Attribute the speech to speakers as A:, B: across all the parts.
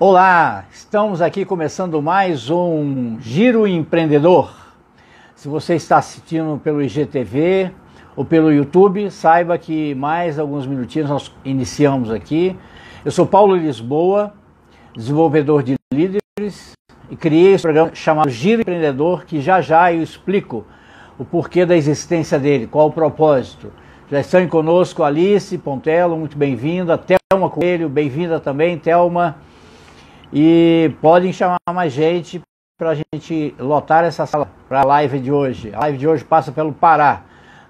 A: Olá, estamos aqui começando mais um Giro Empreendedor. Se você está assistindo pelo IGTV ou pelo YouTube, saiba que mais alguns minutinhos nós iniciamos aqui. Eu sou Paulo Lisboa, desenvolvedor de líderes, e criei esse programa chamado Giro Empreendedor, que já eu explico o porquê da existência dele, qual o propósito. Já estão conosco Alice Pontello, muito bem-vinda, Thelma Coelho, bem-vinda também, Thelma. E podem chamar mais gente para a gente lotar essa sala para a live de hoje. A live de hoje passa pelo Pará.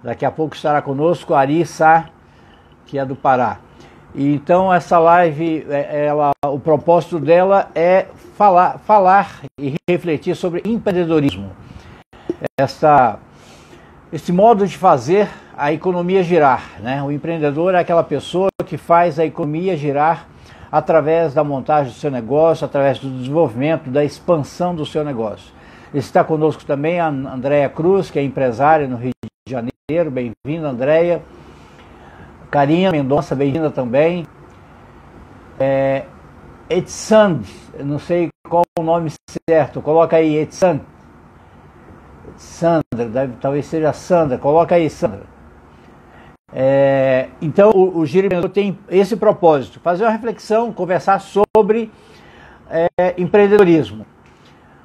A: Daqui a pouco estará conosco a Ari Sá, que é do Pará. E então essa live, o propósito dela é falar e refletir sobre empreendedorismo. Esse modo de fazer a economia girar, né? O empreendedor é aquela pessoa que faz a economia girar através da montagem do seu negócio, através do desenvolvimento, da expansão do seu negócio. Está conosco também a Andréia Cruz, que é empresária no Rio de Janeiro. Bem-vinda, Andréia. Karina Mendonça, bem-vinda também. Etsand, não sei qual o nome certo, coloca aí, Etsand. Sandra, talvez seja Sandra, coloca aí, Sandra. Então o Giro Empreendedor tem esse propósito, fazer uma reflexão, conversar sobre empreendedorismo.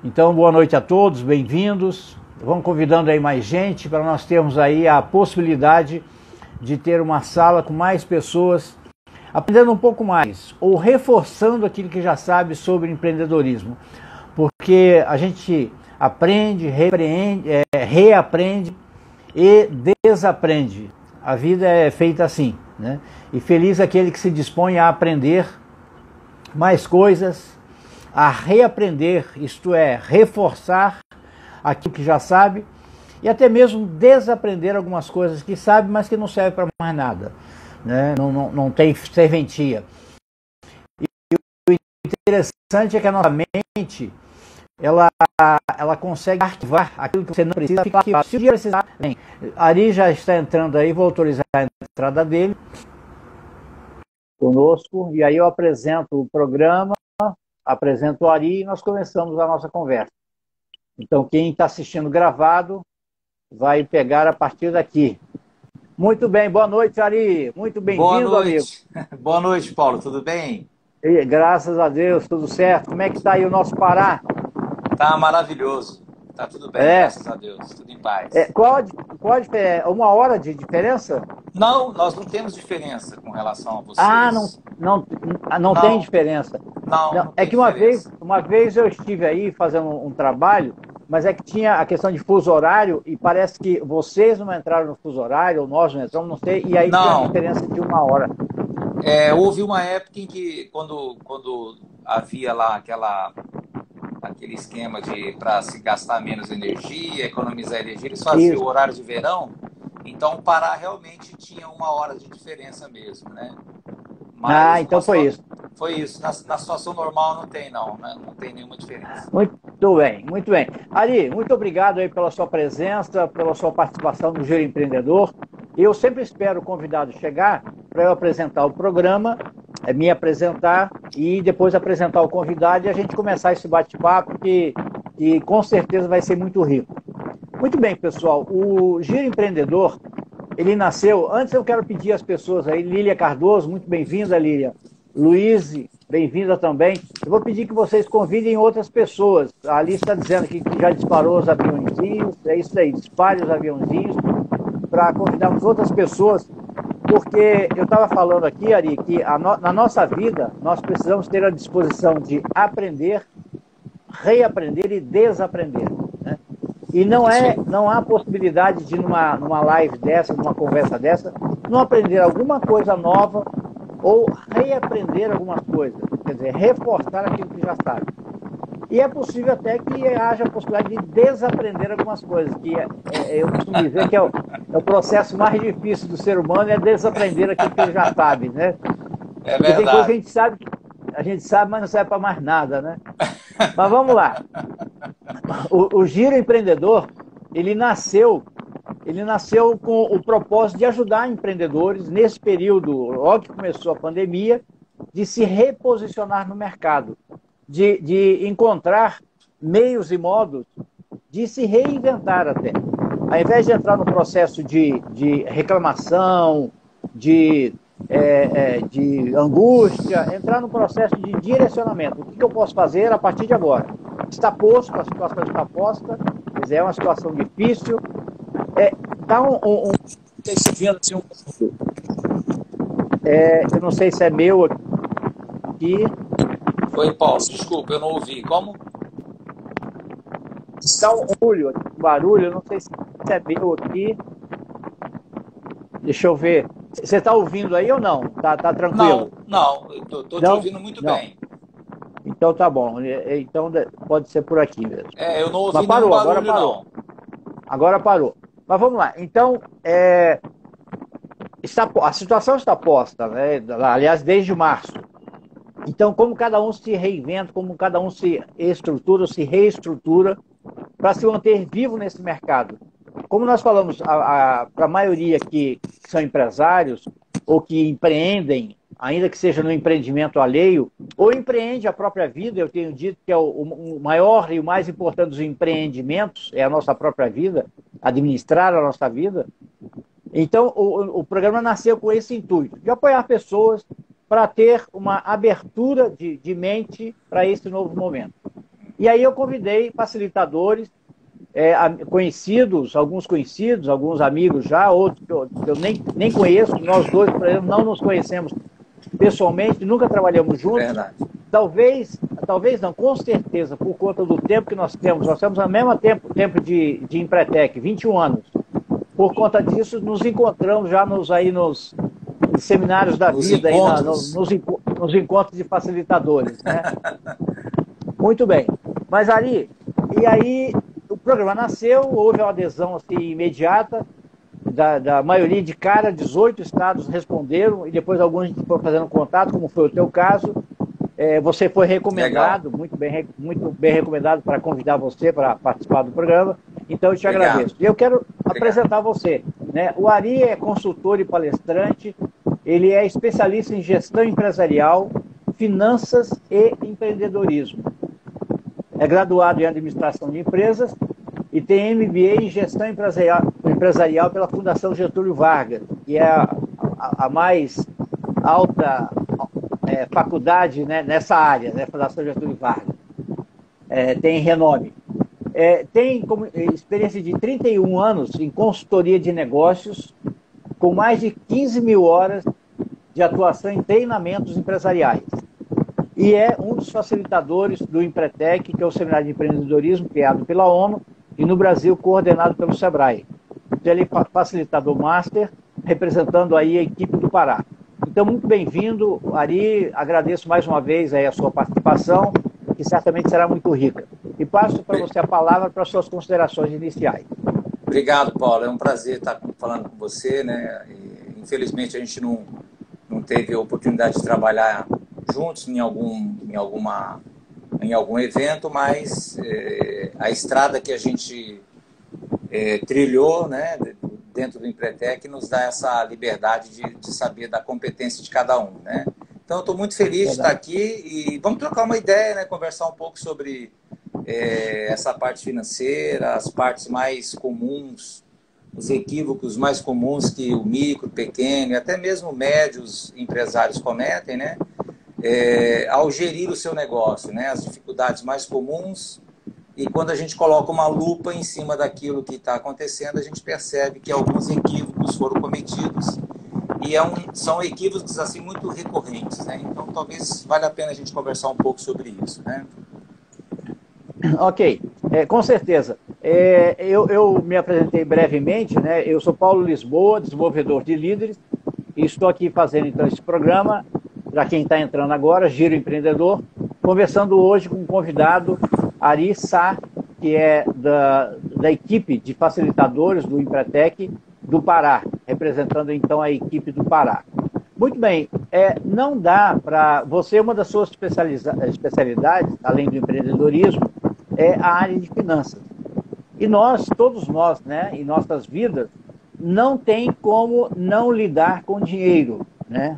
A: Então boa noite a todos, bem-vindos, vamos convidando aí mais gente para nós termos aí a possibilidade de ter uma sala com mais pessoas aprendendo um pouco mais ou reforçando aquilo que já sabe sobre empreendedorismo, porque a gente aprende, reaprende e desaprende. A vida é feita assim, né? E feliz aquele que se dispõe a aprender mais coisas, a reaprender, isto é, reforçar aquilo que já sabe e até mesmo desaprender algumas coisas que sabe, mas que não servem para mais nada, né? Não tem serventia. E o interessante é que a nossa mente ela consegue arquivar aquilo que você não precisa, fica arquivado. Se o dia precisar, bem, Ari já está entrando aí, vou autorizar a entrada dele conosco, e aí eu apresento o programa, apresento o Ari e nós começamos a nossa conversa. Então quem está assistindo gravado vai pegar a partir daqui. Muito bem, boa noite, Ari, muito bem-vindo, amigo.
B: Boa noite, Paulo, tudo bem?
A: E, graças a Deus, tudo certo. Como é que está aí o nosso Pará?
B: Tá maravilhoso, tá tudo bem, graças a Deus, tudo em paz.
A: Qual uma hora de diferença?
B: Não, nós não temos diferença com relação a vocês.
A: Não tem diferença.
B: Não
A: é
B: tem
A: que
B: diferença.
A: uma vez eu estive aí fazendo um trabalho, mas é que tinha a questão de fuso horário e parece que vocês não entraram no fuso horário, ou nós não entramos, não sei, e aí tinha a diferença de uma hora.
B: Houve uma época em que, quando havia lá aquele esquema para se gastar menos energia, economizar energia, eles faziam o horário de verão, então o Pará realmente tinha uma hora de diferença mesmo, né? Mas
A: então foi isso.
B: Foi isso. Na situação normal não tem, não tem nenhuma diferença.
A: Muito bem, muito bem. Ari, muito obrigado aí pela sua presença, pela sua participação no Giro Empreendedor. Eu sempre espero o convidado chegar para eu apresentar o programa, me apresentar e depois apresentar o convidado e a gente começar esse bate-papo que com certeza vai ser muito rico. Muito bem, pessoal. O Giro Empreendedor, ele nasceu... Antes eu quero pedir às pessoas aí, Lília Cardoso, muito bem-vinda, Lília. Luiz, bem-vinda também. Eu vou pedir que vocês convidem outras pessoas. A Alice está dizendo aqui que já disparou os aviãozinhos. É isso aí, dispare os aviãozinhos para convidarmos outras pessoas, porque eu estava falando aqui, Ari, que na nossa vida nós precisamos ter a disposição de aprender, reaprender e desaprender, né? E não há possibilidade de numa live dessa, numa conversa dessa, não aprender alguma coisa nova ou reaprender algumas coisas, quer dizer, reforçar aquilo que já sabe. E é possível até que haja a possibilidade de desaprender algumas coisas, que eu costumo dizer que é o processo mais difícil do ser humano, é desaprender aquilo que ele já sabe, né?
B: É
A: verdade. Tem coisa que a gente sabe, mas não serve para mais nada, né? Mas vamos lá. O Giro Empreendedor, ele nasceu com o propósito de ajudar empreendedores nesse período, logo que começou a pandemia, de se reposicionar no mercado. de encontrar meios e modos de se reinventar até. Ao invés de entrar no processo de reclamação, de angústia, entrar no processo de direcionamento. O que eu posso fazer a partir de agora? Está posto, a situação está posta, quer dizer, é uma situação difícil. Dá eu não sei se é meu aqui.
B: Oi, Paulo, desculpa, eu não ouvi. Como?
A: Dá um barulho, eu não sei se é meu aqui. Deixa eu ver. Você está ouvindo aí ou não? Tá tranquilo?
B: Não, eu estou te ouvindo muito bem.
A: Então tá bom. Então pode ser por aqui mesmo.
B: Eu não ouvi nenhum barulho,
A: agora parou.
B: não.
A: Agora parou. Mas vamos lá. Então, a situação está posta, né? Aliás, desde março. Então, como cada um se reinventa, como cada um se estrutura, se reestrutura para se manter vivo nesse mercado. Como nós falamos, para a maioria que são empresários ou que empreendem, ainda que seja no empreendimento alheio, ou empreende a própria vida, eu tenho dito que é o maior e o mais importante dos empreendimentos, é a nossa própria vida, administrar a nossa vida. Então, o programa nasceu com esse intuito, de apoiar pessoas para ter uma abertura de mente para esse novo momento. E aí eu convidei facilitadores, alguns amigos já, outros que eu nem conheço, nós dois, por exemplo, não nos conhecemos pessoalmente, nunca trabalhamos juntos.
B: Verdade.
A: Talvez não, com certeza, por conta do tempo que nós temos ao mesmo tempo de Empretec, 21 anos. Por conta disso, nos encontramos já nos seminários da vida, nos encontros de facilitadores. Né? Muito bem. Mas Ari, e aí o programa nasceu, houve uma adesão assim, imediata, da maioria de cara, 18 estados responderam, e depois alguns a gente foi fazendo contato, como foi o teu caso. Você foi recomendado, muito bem recomendado para convidar você para participar do programa, então eu te agradeço. E eu quero apresentar você. Né? O Ari é consultor e palestrante, ele é especialista em gestão empresarial, finanças e empreendedorismo. É graduado em administração de empresas e tem MBA em gestão empresarial pela Fundação Getúlio Vargas, que é a mais alta faculdade, né, nessa área, né, Fundação Getúlio Vargas. Tem renome. Tem experiência de 31 anos em consultoria de negócios, com mais de 15 mil horas de atuação em treinamentos empresariais. E é um dos facilitadores do Empretec, que é o Seminário de Empreendedorismo criado pela ONU e no Brasil coordenado pelo SEBRAE. Então, ele é facilitador master, representando aí a equipe do Pará. Então, muito bem-vindo, Ari. Agradeço mais uma vez aí a sua participação, que certamente será muito rica. E passo para você a palavra para as suas considerações iniciais.
B: Obrigado, Paulo. É um prazer estar falando com você, né? E, infelizmente, a gente não teve a oportunidade de trabalhar juntos em algum evento, mas a estrada que a gente trilhou, né, dentro do Empretec nos dá essa liberdade de saber da competência de cada um, né? Então, eu estou muito feliz de estar aqui e vamos trocar uma ideia, né, conversar um pouco sobre essa parte financeira, as partes mais comuns, os equívocos mais comuns que o micro, pequeno e até mesmo médios empresários cometem, né? Ao gerir o seu negócio, né? As dificuldades mais comuns, e quando a gente coloca uma lupa em cima daquilo que está acontecendo, a gente percebe que alguns equívocos foram cometidos e são equívocos assim muito recorrentes, né? Então talvez valha a pena a gente conversar um pouco sobre isso, né?
A: Ok, com certeza. Eu me apresentei brevemente, né? Eu sou Paulo Lisboa, desenvolvedor de líderes, e estou aqui fazendo então esse programa, para quem está entrando agora, Giro Empreendedor, conversando hoje com um convidado, Ari Sá, que é da equipe de facilitadores do Empretec do Pará, representando então a equipe do Pará. Muito bem, não dá para você, uma das suas especialidades, além do empreendedorismo, é a área de finanças. E todos nós, né, em nossas vidas, não tem como não lidar com dinheiro, né?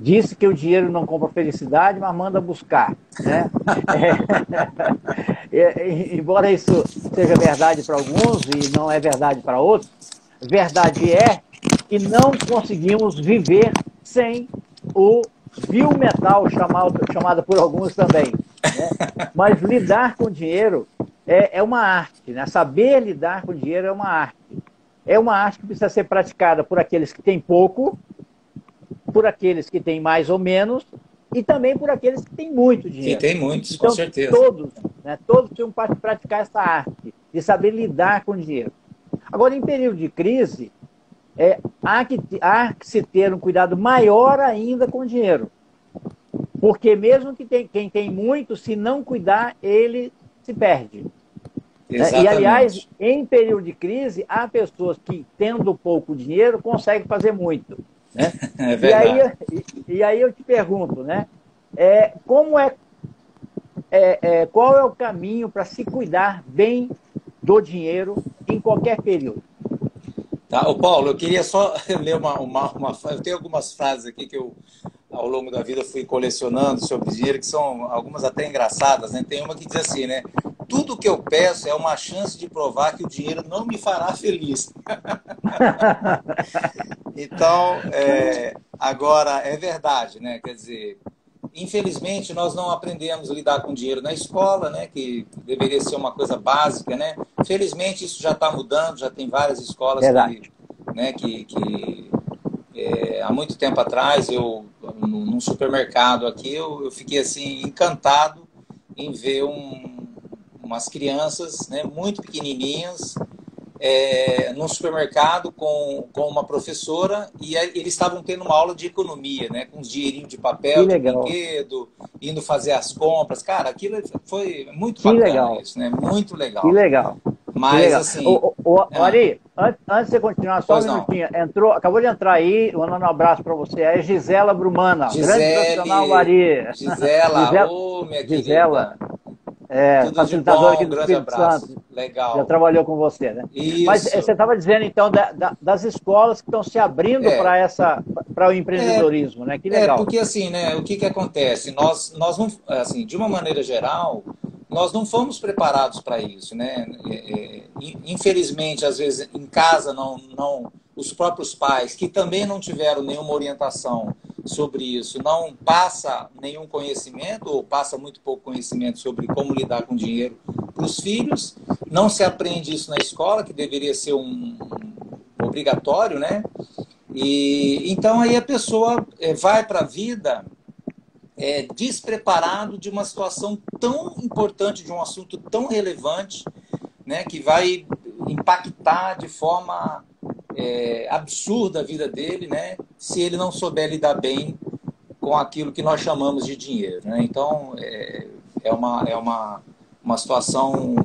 A: Disse que o dinheiro não compra felicidade, mas manda buscar, né? Embora isso seja verdade para alguns e não é verdade para outros, verdade é que não conseguimos viver sem o vil metal, chamado por alguns também, né? Mas lidar com dinheiro é uma arte, né? Saber lidar com dinheiro é uma arte. É uma arte que precisa ser praticada por aqueles que têm pouco, por aqueles que têm mais ou menos, e também por aqueles que têm muito
B: Que
A: dinheiro.
B: tem muitos, com
A: Então,
B: certeza.
A: todos precisam praticar essa arte de saber lidar com o dinheiro. Agora, em período de crise, há que se ter um cuidado maior ainda com o dinheiro. Porque mesmo que quem tem muito, se não cuidar, ele se perde. E, aliás,
B: Exatamente.
A: em período de crise, há pessoas que, tendo pouco dinheiro, conseguem fazer muito. Né?
B: É
A: E aí,
B: verdade.
A: eu te pergunto, né? Qual é o caminho para se cuidar bem do dinheiro em qualquer período?
B: Tá, ô Paulo, eu queria só ler eu tenho algumas frases aqui que eu, ao longo da vida, fui colecionando sobre dinheiro, que são algumas até engraçadas, né? Tem uma que diz assim, né? Tudo que eu peço é uma chance de provar que o dinheiro não me fará feliz. Então, agora, é verdade, né? Quer dizer, infelizmente, nós não aprendemos a lidar com dinheiro na escola, né? Que deveria ser uma coisa básica, né? Felizmente, isso já está mudando, já tem várias escolas
A: Verdade.
B: há muito tempo atrás, num supermercado aqui, eu fiquei assim encantado em ver umas crianças, né, muito pequenininhas, num supermercado com uma professora, e eles estavam tendo uma aula de economia, né, com uns dinheirinhos de
A: Que
B: papel, de
A: legal.
B: brinquedo, indo fazer as compras. Cara, aquilo foi muito
A: Que
B: bacana,
A: legal.
B: isso, né? Muito
A: Que
B: legal.
A: legal. Que
B: Mas,
A: legal.
B: assim...
A: Ari, antes de você continuar, só um
B: Pois não.
A: minutinho. Acabou de entrar aí, mandando um abraço para você. É Gisela Brumana, grande profissional, Ari.
B: Gisela,
A: Gisela,
B: ô minha
A: Gisela,
B: querida, tudo de
A: facilitadora aqui
B: bom, um
A: do
B: grande
A: Espírito Santo.
B: abraço.
A: Já
B: Legal.
A: trabalhou com você, né? Mas você
B: Isso.
A: estava dizendo, então, das escolas que estão se abrindo
B: É,
A: para o empreendedorismo, né? Que legal.
B: porque assim, né, o que que acontece? Nós não, assim, de uma maneira geral, nós não fomos preparados para isso, né? Infelizmente, às vezes em casa os próprios pais que também não tiveram nenhuma orientação sobre isso, não passa nenhum conhecimento ou passa muito pouco conhecimento sobre como lidar com dinheiro para os filhos. Não se aprende isso na escola, que deveria ser um obrigatório, né? E então aí a pessoa vai para a vida despreparado de uma situação tão importante, de um assunto tão relevante, né, que vai impactar de forma absurda a vida dele, né, se ele não souber lidar bem com aquilo que nós chamamos de dinheiro, né? Então uma situação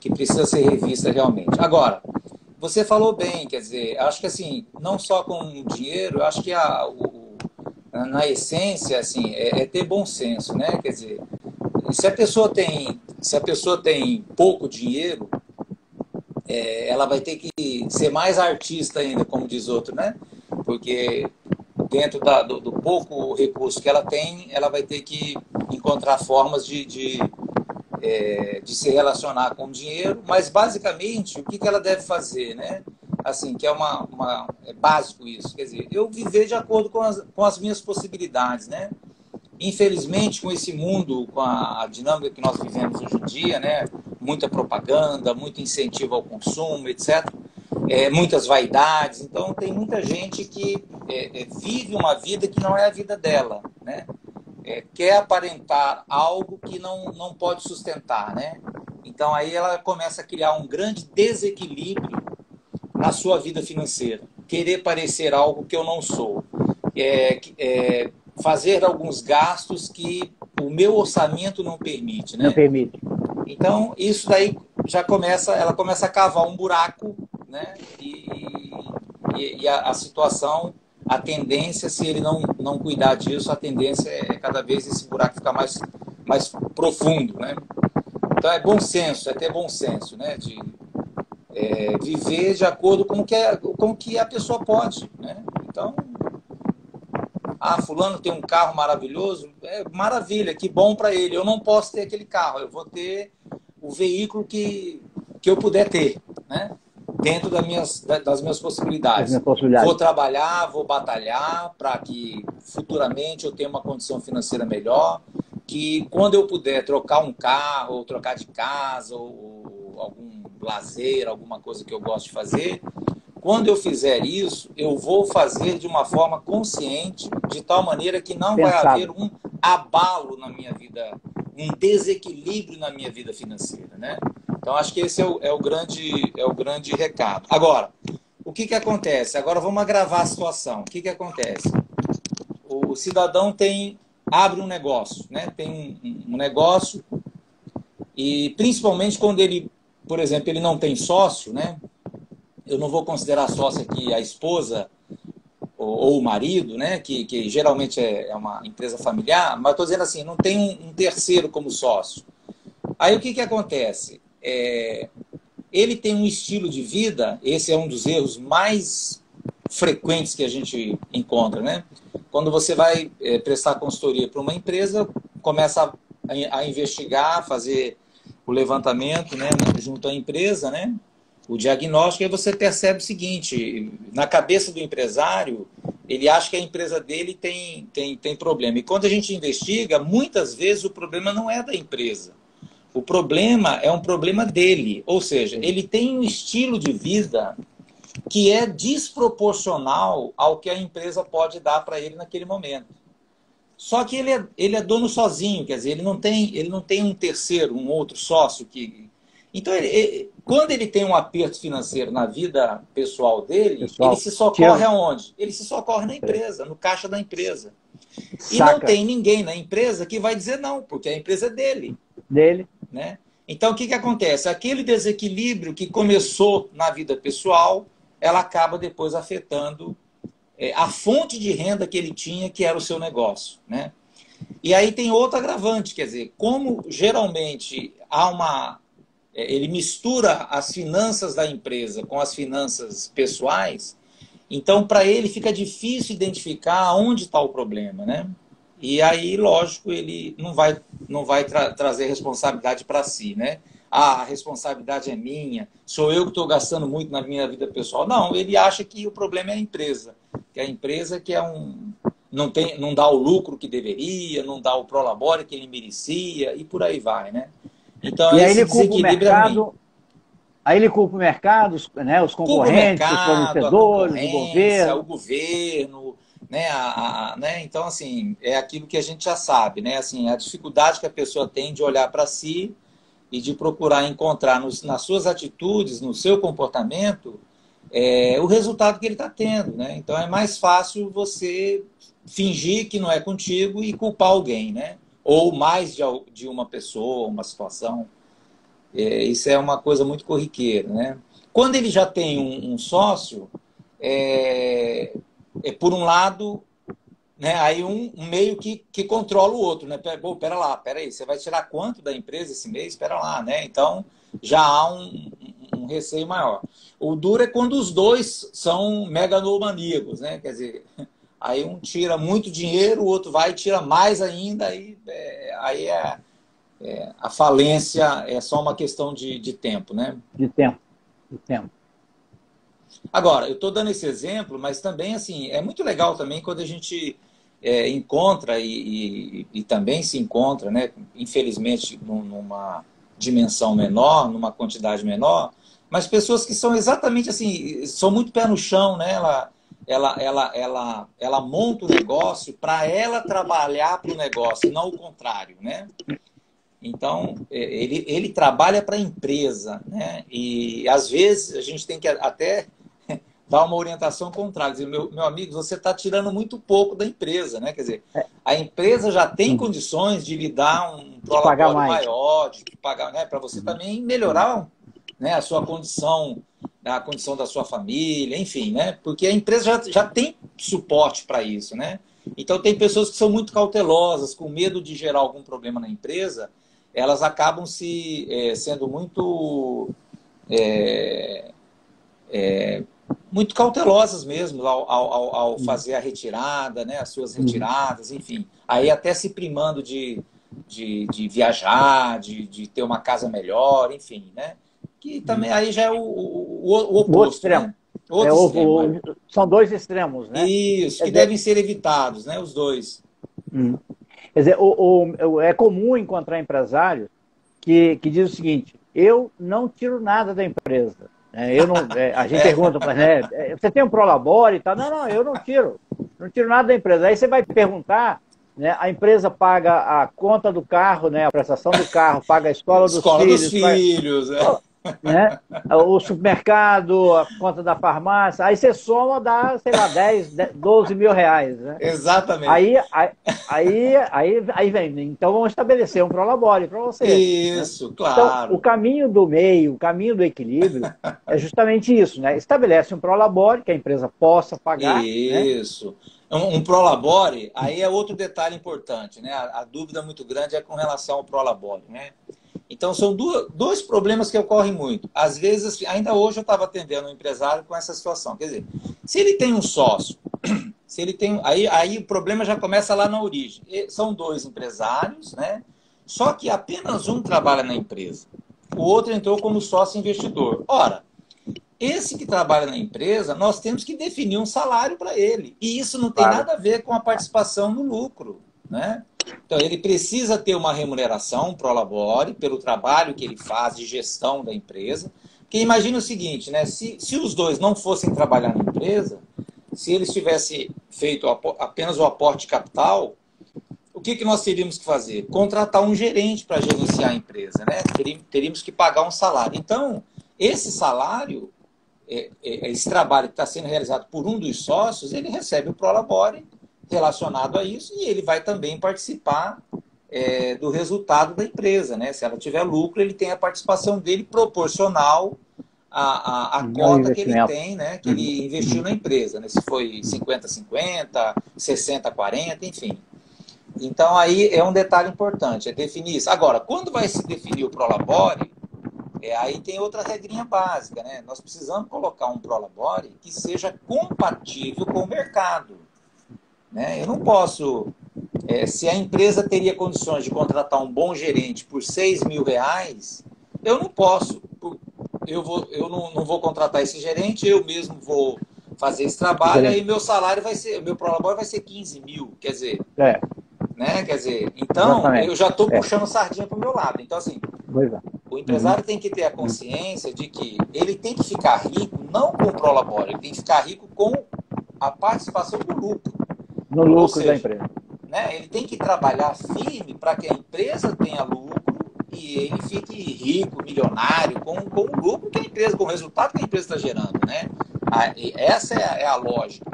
B: que precisa ser revista realmente. Agora, você falou bem, quer dizer, acho que assim, não só com dinheiro, acho que na essência, assim, ter bom senso, né? Quer dizer, se a pessoa tem pouco dinheiro, ela vai ter que ser mais artista ainda, como diz outro, né? Porque dentro do pouco recurso que ela tem, ela vai ter que encontrar formas de se relacionar com o dinheiro, mas basicamente o que ela deve fazer, né? Assim, que é é básico isso, quer dizer, eu viver de acordo com as minhas possibilidades, né? Infelizmente, com esse mundo, com a dinâmica que nós vivemos hoje em dia, né? Muita propaganda, muito incentivo ao consumo, etc. Muitas vaidades. Então, tem muita gente que vive uma vida que não é a vida dela, né? Quer aparentar algo que não pode sustentar, né? Então, aí ela começa a criar um grande desequilíbrio na sua vida financeira. Querer parecer algo que eu não sou. Fazer alguns gastos que o meu orçamento não permite,
A: Não
B: né?
A: permite.
B: Então, isso daí ela começa a cavar um buraco, né? E a situação, a tendência, se ele não cuidar disso, a tendência é cada vez esse buraco ficar mais profundo, né? Então, é bom senso, é ter bom senso, né? De viver de acordo com o que a pessoa pode, né? Então, Ah, fulano tem um carro maravilhoso, é maravilha, que bom para ele. Eu não posso ter aquele carro, eu vou ter o veículo que eu puder ter, né? Dentro das minhas
A: As
B: possibilidades.
A: minhas possibilidades.
B: Vou trabalhar, vou batalhar para que futuramente eu tenha uma condição financeira melhor, que quando eu puder trocar um carro, ou trocar de casa, ou algum lazer, alguma coisa que eu gosto de fazer, quando eu fizer isso, eu vou fazer de uma forma consciente, de tal maneira que não vai haver um abalo na minha vida, um desequilíbrio na minha vida financeira, né? Então, acho que esse é o grande recado. Agora, o que acontece? Agora vamos agravar a situação. O que acontece? O cidadão abre um negócio, né? Tem um negócio e, principalmente, quando ele, por exemplo, ele não tem sócio, né? Eu não vou considerar sócio aqui a esposa ou o marido, né? Que geralmente é uma empresa familiar, mas estou dizendo assim, não tem um terceiro como sócio. Aí o que acontece? Ele tem um estilo de vida, esse é um dos erros mais frequentes que a gente encontra, né? Quando você vai prestar consultoria para uma empresa, começa a investigar, fazer o levantamento, né, junto à empresa, né? O diagnóstico, aí você percebe o seguinte, na cabeça do empresário, ele acha que a empresa dele tem problema. E quando a gente investiga, muitas vezes o problema não é da empresa. O problema é um problema dele. Ou seja, ele tem um estilo de vida que é desproporcional ao que a empresa pode dar para ele naquele momento. Só que ele é dono sozinho, quer dizer, ele não tem um terceiro, um outro sócio que... Então, quando ele tem um aperto financeiro na vida pessoal dele, ele se socorre aonde? Ele se socorre na empresa, no caixa da empresa. E não tem ninguém na empresa que vai dizer não, porque a empresa é dele. Né? Então, o que acontece? Aquele desequilíbrio que começou na vida pessoal, ela acaba depois afetando a fonte de renda que ele tinha, que era o seu negócio. Né? E aí tem outro agravante, quer dizer, como geralmente ele mistura as finanças da empresa com as finanças pessoais, então para ele fica difícil identificar onde está o problema, né? E aí, lógico, ele não vai trazer responsabilidade para si, né? Ah, a responsabilidade é minha, sou eu que estou gastando muito na minha vida pessoal. Não, ele acha que o problema é a empresa, que a empresa que não dá o lucro que deveria, não dá o prolabore que ele merecia e por aí vai, né? Então, esse desequilíbrio é ruim.
A: Aí ele culpa o mercado, né, os concorrentes, os fornecedores,
B: o governo, né, né? Então, assim, é aquilo que a gente já sabe, né? Assim, a dificuldade que a pessoa tem de olhar para si e de procurar encontrar nas suas atitudes, no seu comportamento, o resultado que ele está tendo, né? Então, é mais fácil você fingir que não é contigo e culpar alguém, né? Ou mais de uma pessoa, uma situação. Isso é uma coisa muito corriqueira, né? Quando ele já tem um sócio, por um lado, né, aí um meio que controla o outro, né? Pera aí, você vai tirar quanto da empresa esse mês? Espera lá, né? Então já há um receio maior. O duro é quando os dois são megalomaníacos, né? Quer dizer, aí um tira muito dinheiro, o outro vai e tira mais ainda, aí a falência é só uma questão de tempo, né?
A: De tempo.
B: Agora, eu estou dando esse exemplo, mas também assim é muito legal também quando a gente encontra e também se encontra, né? Infelizmente, numa dimensão menor, numa quantidade menor, mas pessoas que são exatamente assim, são muito pé no chão, né? Ela monta o negócio para ela trabalhar para o negócio, e não o contrário, né? Então, ele trabalha para a empresa, né? E, às vezes, a gente tem que até dar uma orientação contrária. Dizer, meu amigo, você está tirando muito pouco da empresa, né? Quer dizer, a empresa já tem condições de lhe dar um prolabore maior, de pagar, né? Para você também melhorar, né, a sua condição, a condição da sua família, enfim, né? Porque a empresa já tem suporte para isso, né? Então, tem pessoas que são muito cautelosas, com medo de gerar algum problema na empresa, elas acabam sendo muito muito cautelosas mesmo ao fazer a retirada, né? As suas retiradas, enfim. Aí até se primando de viajar, de ter uma casa melhor, enfim, né? Que também aí já é o
A: O outro
B: oposto,
A: extremo.
B: né? Outro extremo.
A: São dois extremos, né?
B: Isso,
A: Quer
B: que
A: dizer,
B: devem ser evitados, né? Os dois.
A: quer dizer, é comum encontrar empresários que diz o seguinte: eu não tiro nada da empresa. Eu não, a gente pergunta, você tem um Prolabore e tal? Não, não, eu não tiro. Não tiro nada da empresa. Aí você vai perguntar, né, a empresa paga a conta do carro, né, a prestação do carro, paga a escola dos
B: Escola dos
A: filhos,
B: filhos,
A: paga, né, o supermercado, a conta da farmácia. Aí você soma, dá, sei lá, 12 mil reais. Né?
B: Exatamente.
A: Aí vem, então vamos estabelecer um Prolabore para você. Né?
B: Isso,
A: Então, o
B: claro.
A: caminho do meio, o caminho do equilíbrio é justamente isso, né? Estabelece um Prolabore que a empresa possa pagar, né?
B: Isso. Um Prolabore, aí é outro detalhe importante, né? A dúvida muito grande é com relação ao Prolabore, né? Então, são dois problemas que ocorrem muito. Às vezes, ainda hoje eu estava atendendo um empresário com essa situação. Quer dizer, se ele tem um sócio, se ele tem, aí o problema já começa lá na origem. São dois empresários, né? Só que apenas um trabalha na empresa. O outro entrou como sócio investidor. Ora, esse que trabalha na empresa, nós temos que definir um salário para ele. E isso não tem
A: Claro.
B: nada a ver com a participação no lucro, né? Então, ele precisa ter uma remuneração, um prolabore, pelo trabalho que ele faz de gestão da empresa. Porque imagina o seguinte, né? Se os dois não fossem trabalhar na empresa, se eles tivessem feito apenas o aporte de capital, o que nós teríamos que fazer? Contratar um gerente para gerenciar a empresa, né? Teríamos que pagar um salário. Então, esse salário, esse trabalho que está sendo realizado por um dos sócios, ele recebe o prolabore relacionado a isso e ele vai também participar do resultado da empresa, né? Se ela tiver lucro, ele tem a participação dele proporcional à cota que ele tem, né? Que ele investiu na empresa, né? Se foi 50-50, 60-40, enfim. Então, aí é um detalhe importante, é definir isso. Agora, quando vai se definir o prolabore, aí tem outra regrinha básica, né? Nós precisamos colocar um prolabore que seja compatível com o mercado. Né? Eu não posso... se a empresa teria condições de contratar um bom gerente por R$ 6.000, eu não posso. Eu não vou contratar esse gerente, eu mesmo vou fazer esse trabalho, aí meu salário vai ser, meu prolabore vai ser 15 mil. Quer dizer, né? Quer dizer, então
A: Exatamente.
B: eu já estou puxando sardinha para o meu lado. Então, assim, o empresário tem que ter a consciência de que ele tem que ficar rico não com o prolabore, ele tem que ficar rico com a participação do lucro.
A: No lucro. Ou
B: seja,
A: da empresa.
B: Né, ele tem que trabalhar firme para que a empresa tenha lucro e ele fique rico, milionário, com o lucro que a empresa, com o resultado que a empresa está gerando. Né? Essa é a lógica.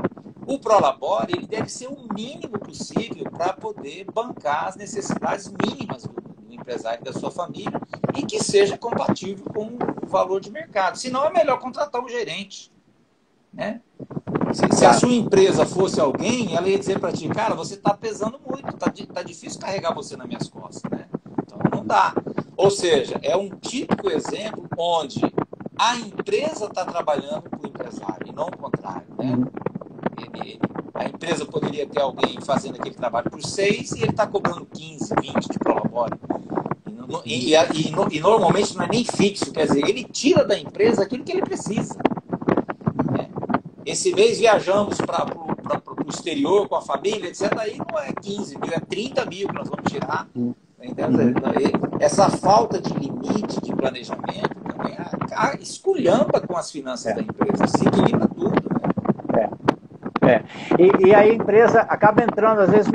B: O prolabore ele deve ser o mínimo possível para poder bancar as necessidades mínimas do empresário e da sua família e que seja compatível com o valor de mercado. Senão é melhor contratar um gerente. Né? Se a sua empresa fosse alguém, ela ia dizer para ti, cara, você está pesando muito, tá difícil carregar você nas minhas costas. Né? Então não dá. Ou seja, é um típico exemplo onde a empresa está trabalhando para o empresário e não o contrário. Né? A empresa poderia ter alguém fazendo aquele trabalho por 6 e ele está cobrando 15, 20 de prolabore. E normalmente não é nem fixo, quer dizer, ele tira da empresa aquilo que ele precisa. Né? Esse mês viajamos para o exterior com a família, etc. Aí não é 15 mil, é 30 mil que nós vamos tirar. Essa falta de limite de planejamento também esculhamba com as finanças da empresa, se equilibra tudo. Né?
A: E aí a empresa acaba entrando, às vezes,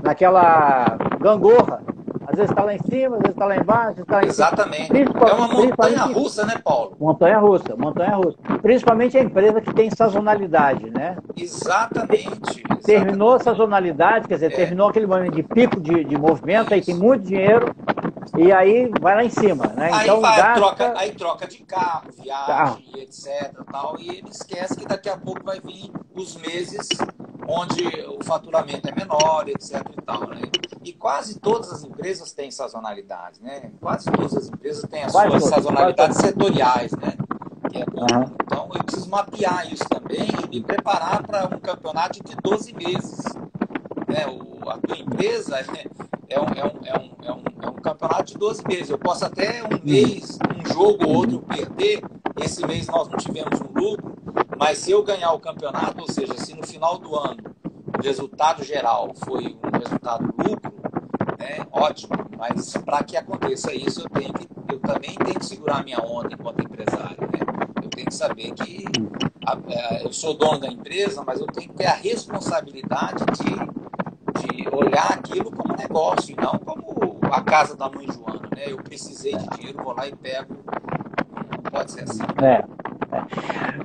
A: naquela gangorra. Às vezes está lá em cima, às vezes está lá embaixo. Está lá
B: Exatamente. É uma montanha-russa, né, Paulo?
A: Montanha-russa. Principalmente a empresa que tem sazonalidade, né?
B: Exatamente.
A: Terminou a sazonalidade, quer dizer, terminou aquele momento de pico de movimento, aí tem muito dinheiro, e aí vai lá em cima, né?
B: Aí
A: então
B: troca de carro, viagem, etc. Tal, e ele esquece que daqui a pouco vai vir os meses onde o faturamento é menor, etc. E tal, né? E quase todas as empresas têm sazonalidade, né? Quase todas as empresas têm as suas sazonalidades setoriais, né? que é comum. Então, eu preciso mapear isso também e me preparar para um campeonato de 12 meses. Né? A tua empresa é um campeonato de 12 meses. Eu posso até um mês, um jogo ou outro perder. Esse mês nós não tivemos um lucro, mas se eu ganhar o campeonato, ou seja, se no final do ano o resultado geral foi um resultado lucro, né, ótimo. Mas para que aconteça isso, eu também tenho que segurar a minha onda enquanto empresário. Né? Eu tenho que saber que eu sou dono da empresa, mas eu tenho que ter a responsabilidade de olhar aquilo como negócio e não como a casa da mãe Joana. Né? Eu precisei de dinheiro, vou lá e pego. Não pode ser assim.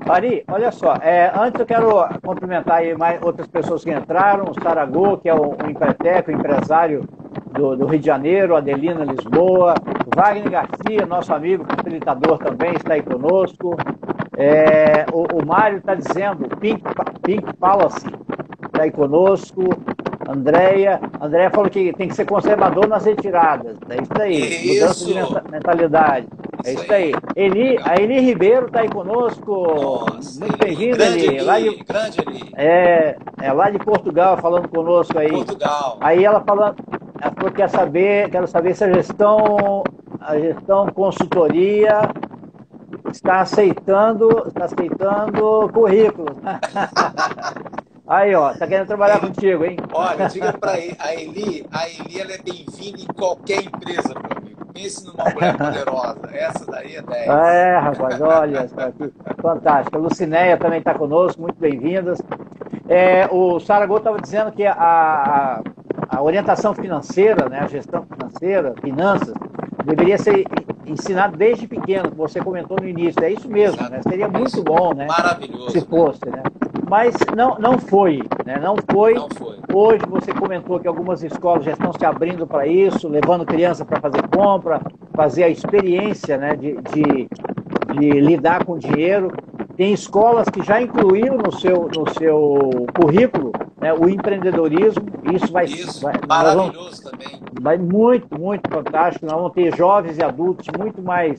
A: Ari, olha só, antes eu quero cumprimentar aí mais outras pessoas que entraram, o Saragô, que é o Empreteco, empresário do Rio de Janeiro, Adelina Lisboa, Wagner Garcia, nosso amigo facilitador também, está aí conosco. O Mário está dizendo, Pink Palace está aí conosco. Andréia falou que tem que ser conservador nas retiradas. É isso aí, mudança de mentalidade. É isso aí. A Eli Ribeiro está aí conosco.
B: Nossa,
A: muito bem-vinda, Eli.
B: Grande Eli.
A: Lá de Portugal, falando conosco aí.
B: Portugal.
A: Aí ela falou que quero saber se a gestão consultoria está aceitando currículos. Aí, ó, tá querendo trabalhar contigo, hein?
B: Olha, diga para a Eli ela é bem-vinda em qualquer empresa, meu amigo. Pense numa mulher poderosa. Essa daí é 10.
A: Rapaz, olha só que fantástico. A Lucinéia também está conosco, muito bem-vindas. O Saragô estava dizendo que a orientação financeira, né, a gestão financeira, finanças, deveria ser ensinado desde pequeno, que você comentou no início. É isso mesmo, né? Seria muito bom, né?
B: Maravilhoso.
A: Se fosse, né? Mas não foi, né? Não foi. Hoje você comentou que algumas escolas já estão se abrindo para isso, levando criança para fazer compra, fazer a experiência, né, de lidar com dinheiro. Tem escolas que já incluíram no seu currículo, né, o empreendedorismo. Isso vai
B: maravilhoso também.
A: Vai muito, muito fantástico. Nós vamos ter jovens e adultos muito mais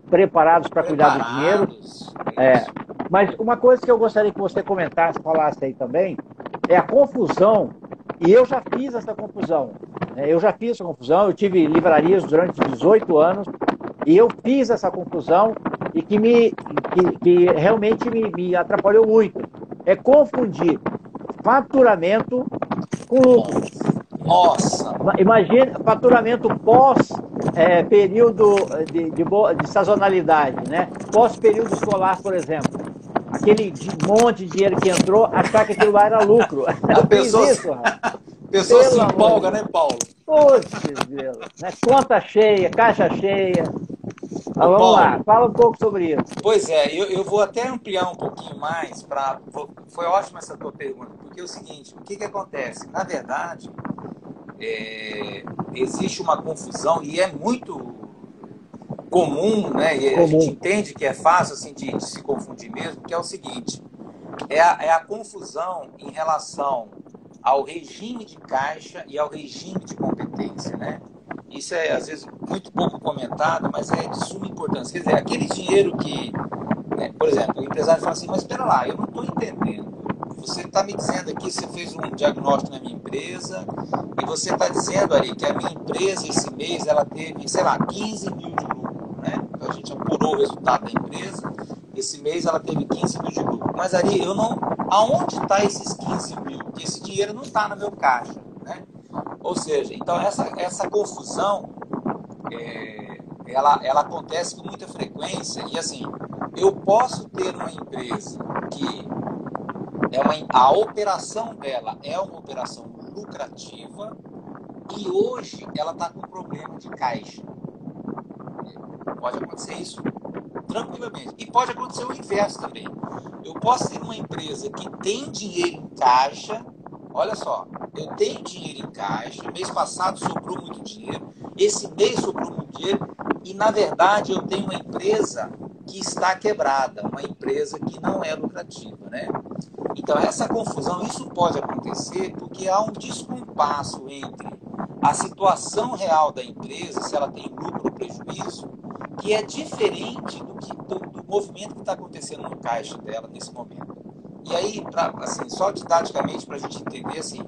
A: preparados para cuidar do dinheiro. Mas uma coisa que eu gostaria que você comentasse, falasse aí também, é a confusão, e eu já fiz essa confusão. Eu tive livrarias durante 18 anos, e eu fiz essa confusão, e que realmente me atrapalhou muito. É confundir faturamento com lucro.
B: Nossa!
A: Imagina, faturamento pós período de sazonalidade, né? Pós período escolar, por exemplo. Aquele monte de dinheiro que entrou, achar que aquilo lá era lucro.
B: A pessoa se empolga, né, Paulo?
A: Putz, Deus. Né? Conta cheia, caixa cheia. Mas vamos lá, fala um pouco sobre isso.
B: Pois é, eu vou até ampliar um pouquinho mais. Foi ótima essa tua pergunta, porque é o seguinte, o que acontece? Na verdade, existe uma confusão, e é muito comum, né? E a gente entende que é fácil assim, de se confundir mesmo, que é o seguinte, é a confusão em relação ao regime de caixa e ao regime de competência, né? Isso é, às vezes, muito pouco comentado, mas é de suma importância. Quer dizer, aquele dinheiro que, né, por exemplo, o empresário fala assim, mas espera lá, eu não estou entendendo. Você está me dizendo aqui, você fez um diagnóstico na minha empresa, e você está dizendo, Ari, que a minha empresa, esse mês, ela teve, sei lá, 15 mil de lucro, né? A gente apurou o resultado da empresa, esse mês ela teve 15 mil de lucro. Mas, Ari, aonde está esses 15 mil? Porque esse dinheiro não está no meu caixa, né? Ou seja, então essa confusão, ela acontece com muita frequência, e assim, eu posso ter uma empresa que a operação dela é uma operação lucrativa e hoje ela está com problema de caixa. Pode acontecer isso tranquilamente. E pode acontecer o inverso também. Eu posso ter uma empresa que tem dinheiro em caixa. Olha só, eu tenho dinheiro em caixa, mês passado sobrou muito dinheiro, esse mês sobrou muito dinheiro, e na verdade eu tenho uma empresa que está quebrada, uma empresa que não é lucrativa, né? Então essa confusão, isso pode acontecer porque há um descompasso entre a situação real da empresa, se ela tem lucro ou prejuízo, que é diferente do movimento que está acontecendo no caixa dela nesse momento. E aí, assim, só didaticamente para a gente entender, assim,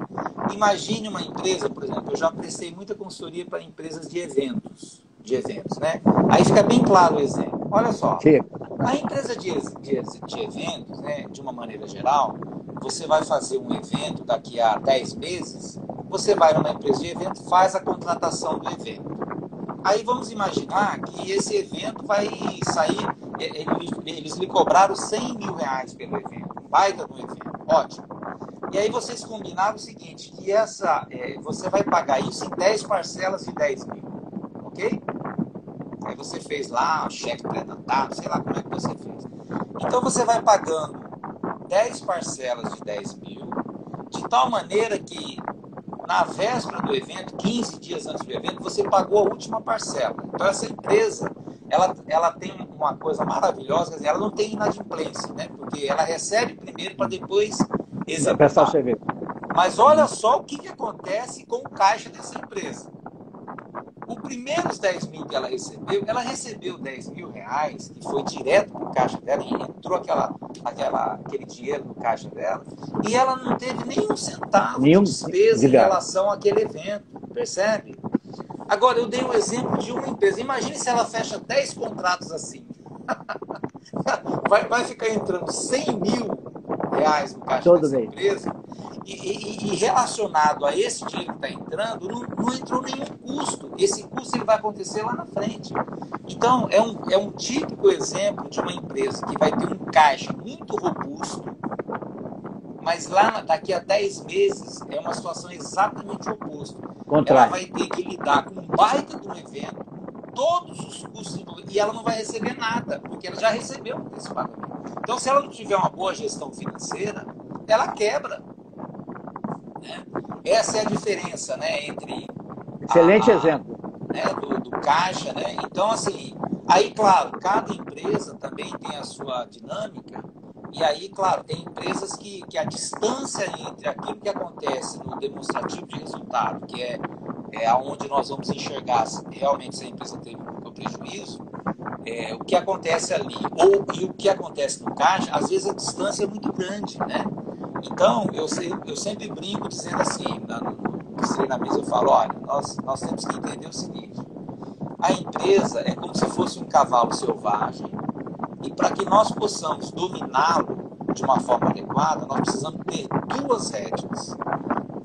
B: imagine uma empresa, por exemplo, eu já prestei muita consultoria para empresas de eventos, né? Aí fica bem claro o exemplo. Olha só, a empresa de eventos, né, de uma maneira geral, você vai fazer um evento daqui a 10 meses, você vai numa empresa de evento, faz a contratação do evento. Aí vamos imaginar que esse evento vai sair, eles lhe cobraram R$100.000 pelo evento, um baita do evento, ótimo. E aí vocês combinaram o seguinte, que você vai pagar isso em 10 parcelas de 10 mil, ok? Aí você fez lá, cheque pré-datado, sei lá como é que você fez. Então você vai pagando 10 parcelas de 10 mil, de tal maneira que na véspera do evento, 15 dias antes do evento, você pagou a última parcela. Então essa empresa, ela tem uma coisa maravilhosa, quer dizer, ela não tem inadimplência, né? Porque ela recebe primeiro para depois executar. Mas olha só o que acontece com o caixa dessa empresa. Os primeiros 10 mil que ela recebeu 10 mil reais, que foi direto para o caixa dela, e entrou aquele dinheiro no caixa dela, e ela não teve nem um centavo de despesa em relação àquele evento, percebe? Agora, eu dei o exemplo de uma empresa. Imagine se ela fecha 10 contratos assim. Vai ficar entrando 100 mil reais no caixa dessa empresa, e relacionado a esse dinheiro que está entrando, não entrou nenhum custo. Esse custo ele vai acontecer lá na frente. Então, é um típico exemplo de uma empresa que vai ter um caixa muito robusto, mas daqui a 10 meses é uma situação exatamente oposta. Ela vai ter que lidar com um baita de um evento, todos os custos, e ela não vai receber nada, porque ela já recebeu esse pagamento. Então, se ela não tiver uma boa gestão financeira, ela quebra. Né? Essa é a diferença, né, entre...
A: Excelente exemplo.
B: Né, do caixa, né? Então, assim, aí, claro, cada empresa também tem a sua dinâmica, e aí, claro, tem empresas que a distância entre aquilo que acontece no demonstrativo de resultado, que é aonde nós vamos enxergar se realmente se a empresa teve um prejuízo, o que acontece ali e o que acontece no caixa, às vezes a distância é muito grande, né? Então, eu sempre brinco dizendo assim, nos treinamentos eu falo, olha, nós temos que entender o seguinte, a empresa é como se fosse um cavalo selvagem, e para que nós possamos dominá-lo de uma forma adequada, nós precisamos ter duas rédeas.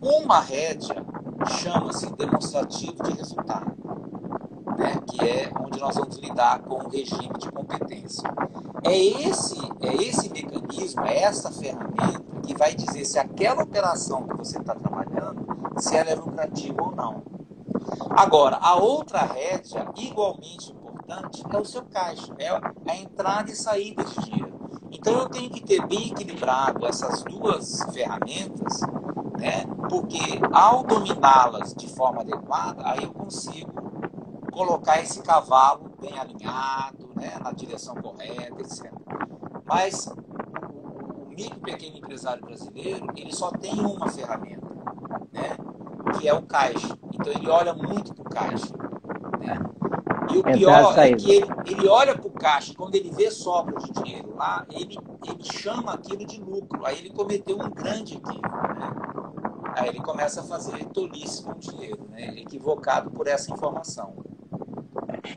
B: Uma rédea chama-se demonstrativo de resultado, né? Que é onde nós vamos lidar com o regime de competência. É esse mecanismo, é essa ferramenta que vai dizer se aquela operação que você está trabalhando, se ela é lucrativa ou não. Agora, a outra rédea, igualmente importante, é o seu caixa, é a entrada e saída de dinheiro. Então, eu tenho que ter bem equilibrado essas duas ferramentas, né? Porque ao dominá-las de forma adequada, aí eu consigo colocar esse cavalo bem alinhado, né? Na direção correta, etc. Mas o micro e pequeno empresário brasileiro, ele só tem uma ferramenta, né? Que é o caixa. Então, ele olha muito para o caixa, né? E o pior é que ele olha para o caixa, quando ele vê sobra de dinheiro lá, ele chama aquilo de lucro. Aí ele cometeu um grande equívoco, né? Aí ele começa a fazer tolice com o dinheiro, né? Equivocado por essa informação.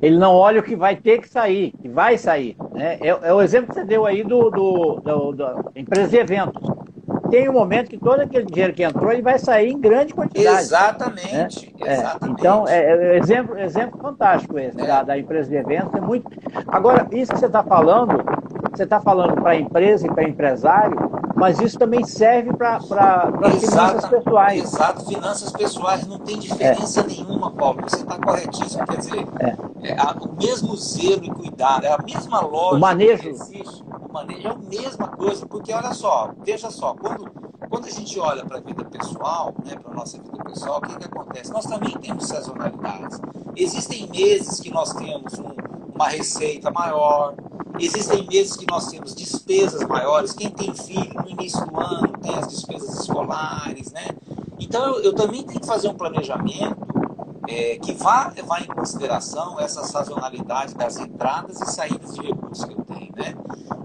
A: Ele não olha o que vai ter que sair, que vai sair, né? É o exemplo que você deu aí da empresa de eventos. Tem um momento que todo aquele dinheiro que entrou, ele vai sair em grande quantidade.
B: Exatamente.
A: Né?
B: Exatamente.
A: Então, exemplo fantástico esse, da empresa de eventos. É muito... Agora, isso que você está falando para a empresa e para empresário, mas isso também serve para finanças pessoais.
B: Exato, finanças pessoais não tem diferença nenhuma, Paulo. Você está corretíssimo. Quer dizer, o mesmo zelo e cuidado, é a mesma lógica.
A: O manejo.
B: Que existe. O manejo é a mesma coisa, porque olha só, veja só, quando a gente olha para a vida pessoal, né, para a nossa vida pessoal, o que acontece? Nós também temos sazonalidades. Existem meses que nós temos uma receita maior, existem meses que nós temos despesas maiores. Quem tem filho no início do ano tem as despesas escolares, né? Então eu também tenho que fazer um planejamento que vá levar em consideração essa sazonalidade das entradas e saídas de recursos que eu tenho, né?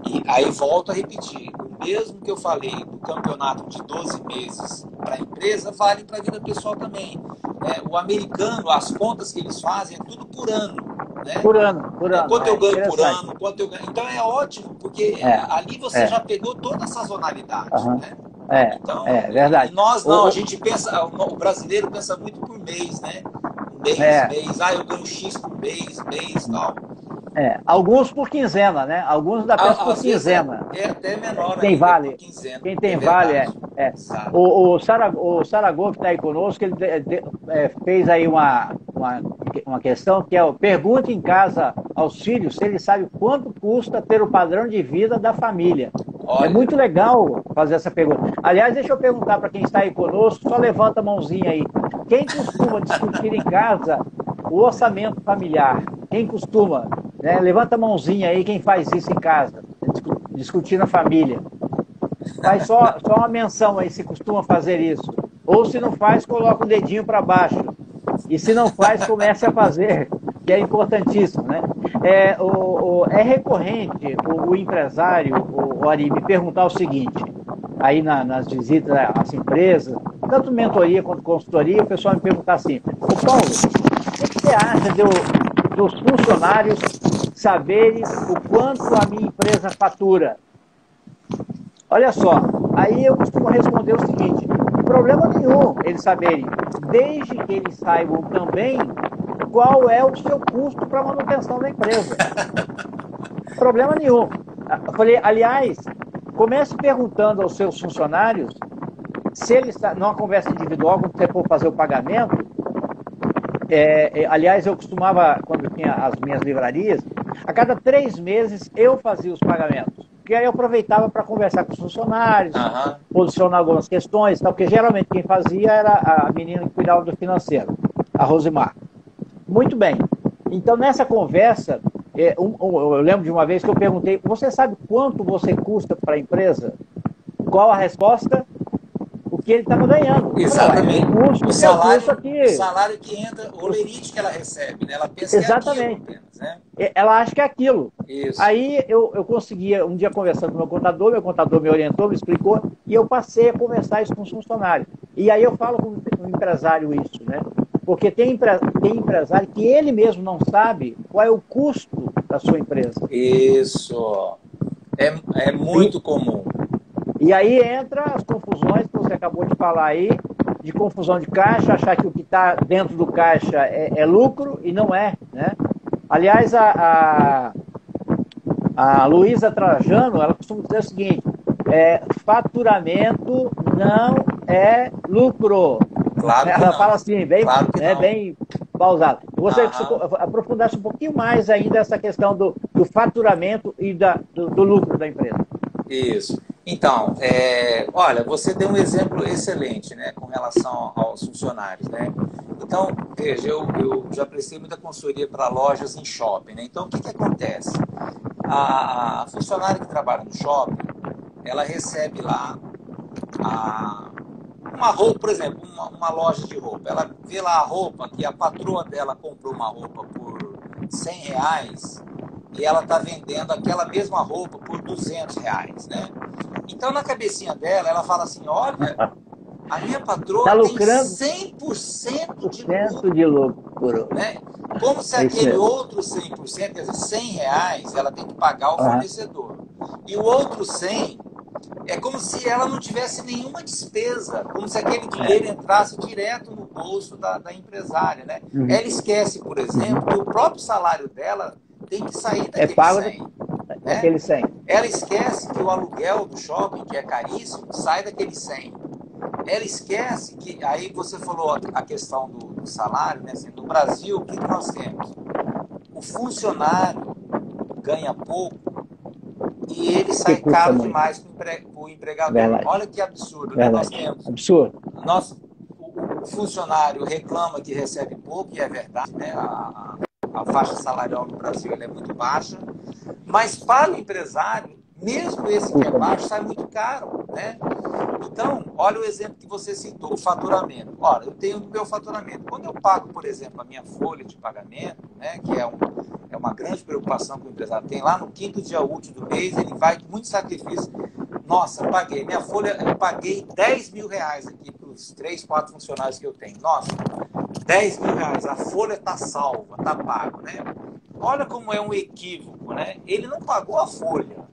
B: E aí volto a repetir, o mesmo que eu falei do campeonato de 12 meses para a empresa, vale para a vida pessoal também, né? O americano, as contas que eles fazem é tudo por ano, né?
A: Por ano, por ano.
B: Quanto eu ganho por ano, quanto eu ganho. Então é ótimo, porque ali você já pegou toda a sazonalidade, né? Então,
A: verdade.
B: E nós não, a gente pensa, o brasileiro pensa muito por mês, né? Mês, eu ganho X por mês, tal.
A: Alguns por quinzena, né? Alguns da peça por quinzena.
B: É até menor
A: quem
B: ainda,
A: vale,
B: por quinzena.
A: quem tem vale O Saragô, que está aí conosco, ele fez aí uma questão que é pergunte em casa aos filhos se eles sabem quanto custa ter o padrão de vida da família. Olha. É muito legal fazer essa pergunta. Aliás, deixa eu perguntar para quem está aí conosco, só levanta a mãozinha aí. Quem costuma discutir em casa o orçamento familiar? Quem costuma? Né? Levanta a mãozinha aí quem faz isso em casa, discutir na família. Faz só uma menção aí se costuma fazer isso. Ou se não faz, coloca o dedinho para baixo. E se não faz, comece a fazer, que é importantíssimo, né? É recorrente o empresário, o Ari, me perguntar o seguinte, aí nas visitas às empresas, tanto mentoria quanto consultoria, o pessoal me perguntar assim, ô Paulo, o que você acha dos funcionários saberem o quanto a minha empresa fatura? Olha só, aí eu costumo responder o seguinte, problema nenhum eles saberem, desde que eles saibam também qual é o seu custo para a manutenção da empresa. Problema nenhum. Eu falei, aliás, comece perguntando aos seus funcionários se eles, numa conversa individual, quando você for fazer o pagamento, aliás, eu costumava, quando tinha as minhas livrarias, a cada 3 meses eu fazia os pagamentos. Porque aí eu aproveitava para conversar com os funcionários, posicionar algumas questões, porque geralmente quem fazia era a menina que cuidava do financeiro, a Rosimar. Muito bem. Então, nessa conversa, eu lembro de uma vez que eu perguntei, você sabe quanto você custa para a empresa? Qual a resposta? O que ele estava ganhando.
B: Exatamente.
A: O
B: salário que entra, o lerite que ela recebe, né? Ela pensa
A: exatamente.
B: Que é aquilo apenas, né?
A: Ela acha que é aquilo.
B: Isso.
A: Aí eu conseguia, um dia conversando com meu contador me orientou, me explicou, e eu passei a conversar isso com os funcionários. E aí eu falo com o empresário isso, né? Porque tem empresário que ele mesmo não sabe qual é o custo da sua empresa.
B: Isso. É muito comum.
A: E aí entra as confusões que você acabou de falar aí, de confusão de caixa, achar que o que está dentro do caixa é lucro e não é, né? Aliás, a Luísa Trajano, ela costuma dizer o seguinte, faturamento não é lucro.
B: Claro que
A: ela
B: não.
A: Fala assim, bem,
B: claro que não.
A: Bem pausado. Você aprofundasse um pouquinho mais ainda essa questão do faturamento e do lucro da empresa.
B: Isso. Então, olha, você deu um exemplo excelente, né, com relação aos funcionários, né? Então, veja, eu já prestei muita consultoria para lojas em shopping, né? Então, o que acontece? A funcionária que trabalha no shopping, ela recebe lá uma roupa, por exemplo, uma loja de roupa. Ela vê lá a roupa, que a patroa dela comprou uma roupa por R$100 e ela está vendendo aquela mesma roupa por R$200, né? Então, na cabecinha dela, ela fala assim, olha, a minha patroa
A: tá
B: tem
A: lucrando
B: 100%
A: de lucro.
B: Né? Como se aquele outro 100%, quer dizer, R$100, ela tem que pagar o fornecedor. E o outro 100 é como se ela não tivesse nenhuma despesa, como se aquele dinheiro entrasse direto no bolso da empresária, né? Ela esquece, por exemplo, que o próprio salário dela tem que sair daquele 100. Né?
A: Daquele 100.
B: Ela esquece que o aluguel do shopping, que é caríssimo, sai daquele 100. Ela esquece que, aí você falou a questão do salário, né? Assim, no Brasil, o que nós temos? O funcionário ganha pouco e ele sai caro demais para o empregador.
A: Verdade.
B: Olha que absurdo, né? Nós temos.
A: Absurdo.
B: O funcionário reclama que recebe pouco, e é verdade, né? A faixa salarial no Brasil ela é muito baixa, mas para o empresário, mesmo esse que é baixo, sai muito caro, né? Então, olha o exemplo que você citou, o faturamento. Olha, eu tenho o meu faturamento. Quando eu pago, por exemplo, a minha folha de pagamento, né, que é uma grande preocupação que o empresário tem, lá no 5º dia útil do mês, ele vai com muito sacrifício. Nossa, paguei. Minha folha, eu paguei 10 mil reais aqui para os 3, 4 funcionários que eu tenho. Nossa, 10 mil reais, a folha está salva, está pago, né? Olha como é um equívoco, né? Ele não pagou a folha.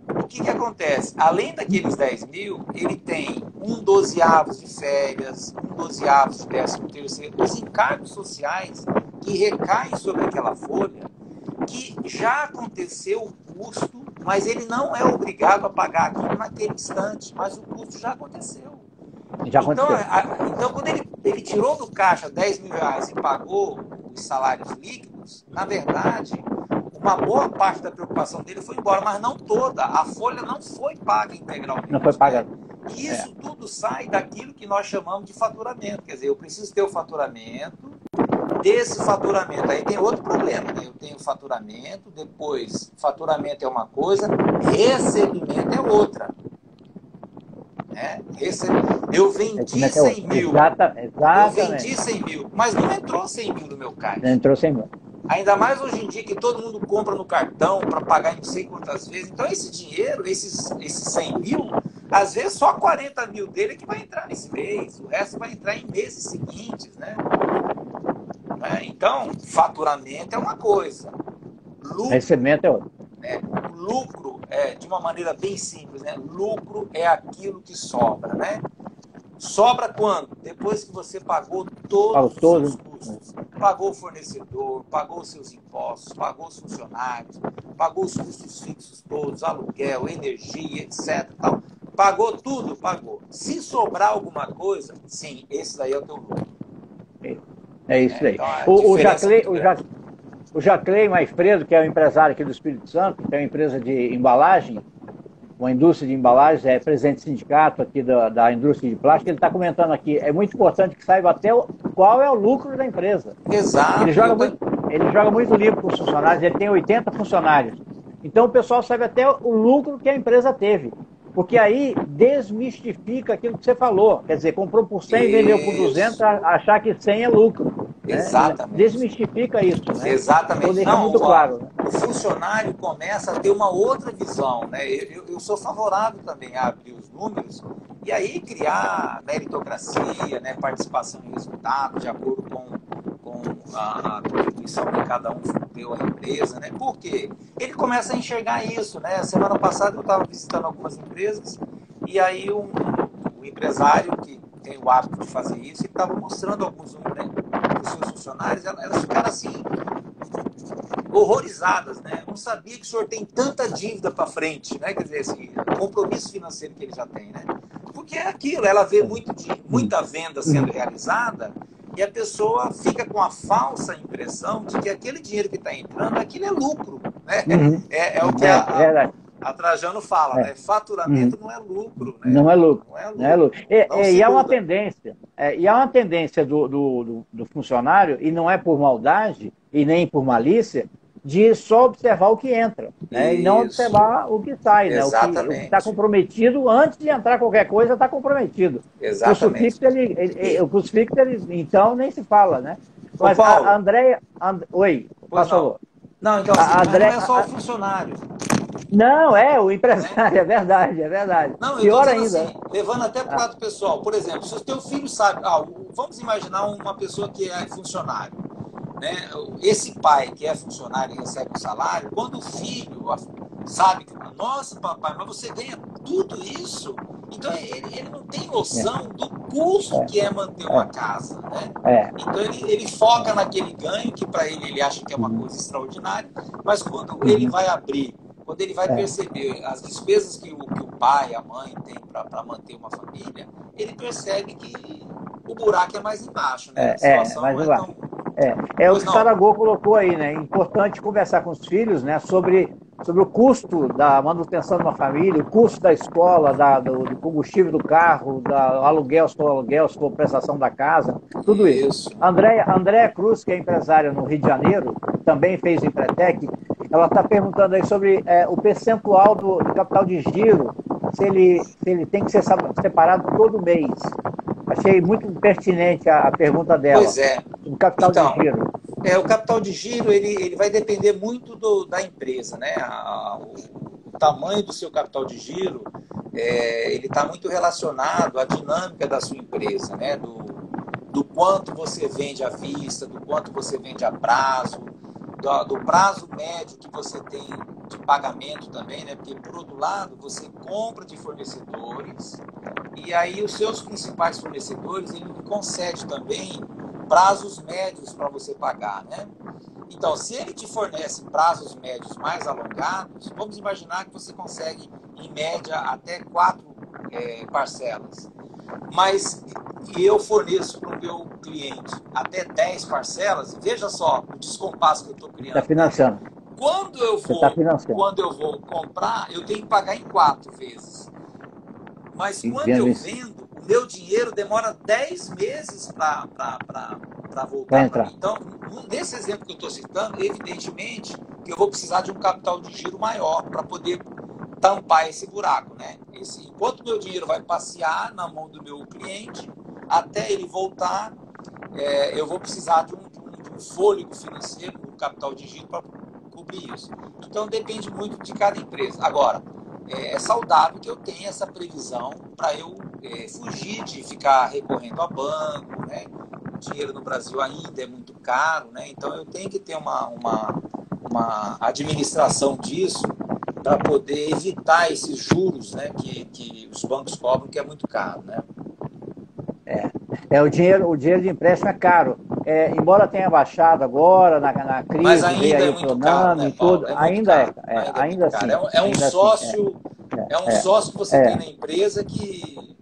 B: O que acontece? Além daqueles 10 mil, ele tem 1/12 de férias, 1/12 de 13º, os encargos sociais que recaem sobre aquela folha, que já aconteceu o custo, mas ele não é obrigado a pagar aquilo naquele instante, mas o custo já aconteceu.
A: Já aconteceu.
B: Então, quando ele tirou do caixa 10 mil reais e pagou os salários líquidos, na verdade, uma boa parte da preocupação dele foi embora, mas não toda. A folha não foi paga integralmente.
A: Não foi paga.
B: E isso tudo sai daquilo que nós chamamos de faturamento. Quer dizer, eu preciso ter o faturamento. Desse faturamento, aí tem outro problema, né? Eu tenho faturamento, depois faturamento é uma coisa, recebimento é outra. Né? Eu vendi 100 mil.
A: Exatamente.
B: Eu vendi 100 mil, mas não entrou 100 mil no meu caixa.
A: Não entrou 100 mil.
B: Ainda mais hoje em dia que todo mundo compra no cartão para pagar em não sei quantas vezes. Então esse dinheiro, esses 100 mil, às vezes só 40 mil dele é que vai entrar nesse mês. O resto vai entrar em meses seguintes, né? Então, faturamento é uma coisa.
A: Recebimento é outra.
B: Lucro, de uma maneira bem simples, né? Lucro é aquilo que sobra, né? Sobra quando? Depois que você pagou todos os seus custos. Pagou o fornecedor, pagou os seus impostos, pagou os funcionários, pagou os custos fixos todos, aluguel, energia, etc. Tal. Pagou tudo? Pagou. Se sobrar alguma coisa, sim, esse daí é o teu lucro.
A: É isso aí.
B: Então,
A: o Jaclei Maifredo, que é o empresário aqui do Espírito Santo, que é uma empresa de embalagem, uma indústria de embalagens, é presidente do sindicato aqui da indústria de plástico, ele está comentando aqui, é muito importante que saiba até qual é o lucro da empresa.
B: Exato.
A: Ele joga muito livro com os funcionários, ele tem 80 funcionários. Então o pessoal sabe até o lucro que a empresa teve. Porque aí desmistifica aquilo que você falou. Quer dizer, comprou por 100 e vendeu por 200, achar que 100 é lucro.
B: Exatamente.
A: Né? Desmistifica isso. Né?
B: Exatamente.
A: Então, deixa muito claro. Né?
B: O funcionário começa a ter uma outra visão. Né? Eu sou favorável também a abrir os números e aí criar meritocracia, né? Participação em resultados, de acordo com a contribuição que cada um deu à empresa, né? Por quê? Ele começa a enxergar isso, né? Semana passada eu estava visitando algumas empresas e aí um empresário que tem o hábito de fazer isso, ele estava mostrando alguns números, né, dos seus funcionários, elas ficaram assim horrorizadas, né? Não sabia que o senhor tem tanta dívida para frente, né? Quer dizer, assim, o compromisso financeiro que ele já tem, né? Porque é aquilo, ela vê muita venda sendo realizada e a pessoa fica com a falsa impressão de que aquele dinheiro que está entrando, aquilo é lucro, né? É o que a Trajano fala, né? Faturamento não é lucro, né?
A: Não é lucro.
B: Não é lucro.
A: E há uma tendência, do funcionário, e não é por maldade e nem por malícia, de só observar o que entra, né? E não observar o que sai, né? O que está comprometido, antes de entrar qualquer coisa, está comprometido.
B: Exatamente.
A: O crucifixo, então, nem se fala, né? Mas
B: Paulo,
A: a Andréia... Oi, por favor.
B: Não, então assim, não é só o funcionário.
A: Não, o empresário, é verdade.
B: Não,
A: pior ainda.
B: Assim, levando até para o lado pessoal. Por exemplo, se o teu filho sabe... vamos imaginar uma pessoa que é funcionário. Né? Esse pai que é funcionário e recebe o salário, quando o filho sabe que, nossa, papai, mas você ganha tudo isso? Então ele não tem noção do custo que é manter uma casa. Né? Então ele foca naquele ganho, que para ele acha que é uma coisa extraordinária, mas quando ele vai abrir, quando ele vai perceber as despesas que o pai, a mãe tem para manter uma família, ele percebe que o buraco é mais embaixo. Né? A situação não é tão...
A: É o que o Saragô colocou aí, né? É importante conversar com os filhos, né, sobre o custo da manutenção de uma família, o custo da escola, do combustível do carro, do aluguel, se for prestação da casa, tudo isso. Andréa Cruz, que é empresária no Rio de Janeiro, também fez o Empretec, ela está perguntando aí sobre o percentual do capital de giro, se ele tem que ser separado todo mês. Achei muito pertinente a pergunta dela.
B: Pois é.
A: O capital
B: Então,
A: de giro.
B: o capital de giro ele vai depender muito da empresa, né? O tamanho do seu capital de giro ele está muito relacionado à dinâmica da sua empresa, né? Do quanto você vende à vista, do quanto você vende a prazo, do prazo médio que você tem de pagamento também, né? Porque, por outro lado, você compra de fornecedores e aí os seus principais fornecedores, ele concede também prazos médios para você pagar, né? Então, se ele te fornece prazos médios mais alongados, vamos imaginar que você consegue, em média, até 4 parcelas. Mas eu forneço para o meu cliente até 10 parcelas, veja só o descompasso que eu estou criando.
A: Está financiando.
B: Quando eu vou comprar, eu tenho que pagar em 4 vezes. Mas quando eu vendo, o meu dinheiro demora 10 meses para voltar para mim. Então, nesse exemplo que eu estou citando, evidentemente que eu vou precisar de um capital de giro maior para poder tampar esse buraco, né? Enquanto meu dinheiro vai passear na mão do meu cliente, até ele voltar, eu vou precisar de um fôlego financeiro, um capital de giro para cobrir isso. Então, depende muito de cada empresa. Agora, é saudável que eu tenha essa previsão para eu fugir de ficar recorrendo a banco, né? O dinheiro no Brasil ainda é muito caro, né? Então, eu tenho que ter uma administração disso para poder evitar esses juros, né, que os bancos cobram, que é muito caro, né?
A: O dinheiro de empréstimo é caro. Embora tenha baixado agora, na crise,
B: mas ainda
A: veio aí
B: é
A: o
B: muito caro, né,
A: Paulo?
B: ainda
A: ainda assim.
B: É um sócio que você tem na empresa que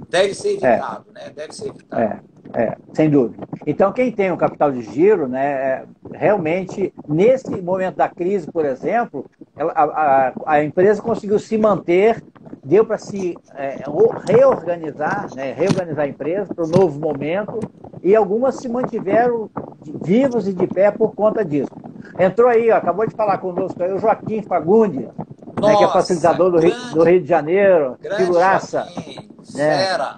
B: deve ser evitado, né? Deve ser evitado.
A: Sem dúvida. Então, quem tem um capital de giro, né, realmente, nesse momento da crise, por exemplo, a empresa conseguiu se manter, deu para se reorganizar, né, reorganizar a empresa para o novo momento, e algumas se mantiveram vivos e de pé por conta disso. Entrou aí, acabou de falar conosco aí, o Joaquim Fagundes, né, que é facilitador do Rio de Janeiro, figuraça.
B: Fera.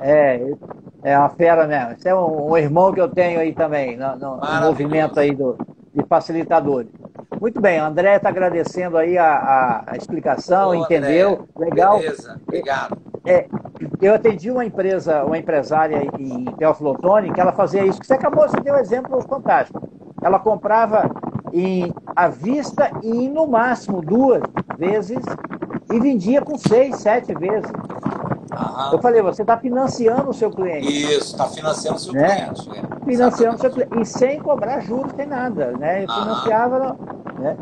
A: É uma fera mesmo. Esse é um irmão que eu tenho aí também, no movimento aí de facilitadores. Muito bem, André está agradecendo aí a explicação, entendeu?
B: André,
A: legal.
B: Beleza, obrigado.
A: Eu atendi uma empresária em Teófilo Otoni, que ela fazia isso, que você deu um exemplo fantástico. Ela comprava à vista e no máximo 2 vezes e vendia com 6, 7 vezes. Eu falei, você está financiando o seu cliente.
B: Isso, está financiando o seu cliente.
A: Financiando o seu cliente. E sem cobrar juros, sem nada. Né? Financiava. Né?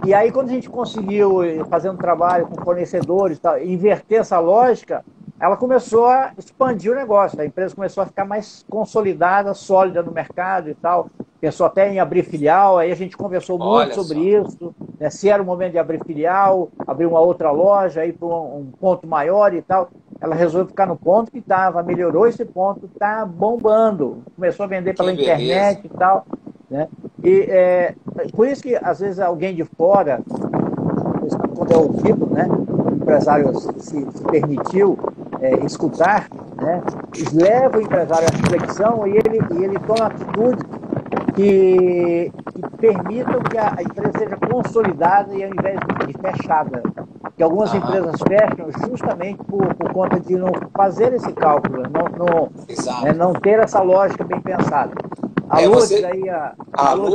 A: E aí, quando a gente conseguiu fazer um trabalho com fornecedores, inverter essa lógica, ela começou a expandir o negócio. A empresa começou a ficar mais consolidada, sólida no mercado e tal. Pensou até em abrir filial, aí a gente conversou muito sobre isso, né? Se era o momento de abrir filial, abrir uma outra loja, ir para um ponto maior e tal. Ela resolveu ficar no ponto que estava, melhorou esse ponto, está bombando. Começou a vender pela internet e tal. Né? E por isso que, às vezes, alguém de fora, quando é ouvido, né, o empresário se permitiu escutar, né, leva o empresário à reflexão e ele toma atitude que permitam que a empresa seja consolidada e ao invés de fechada. Que algumas empresas fecham justamente por conta de não fazer esse cálculo, não ter essa lógica bem pensada. A Lourdes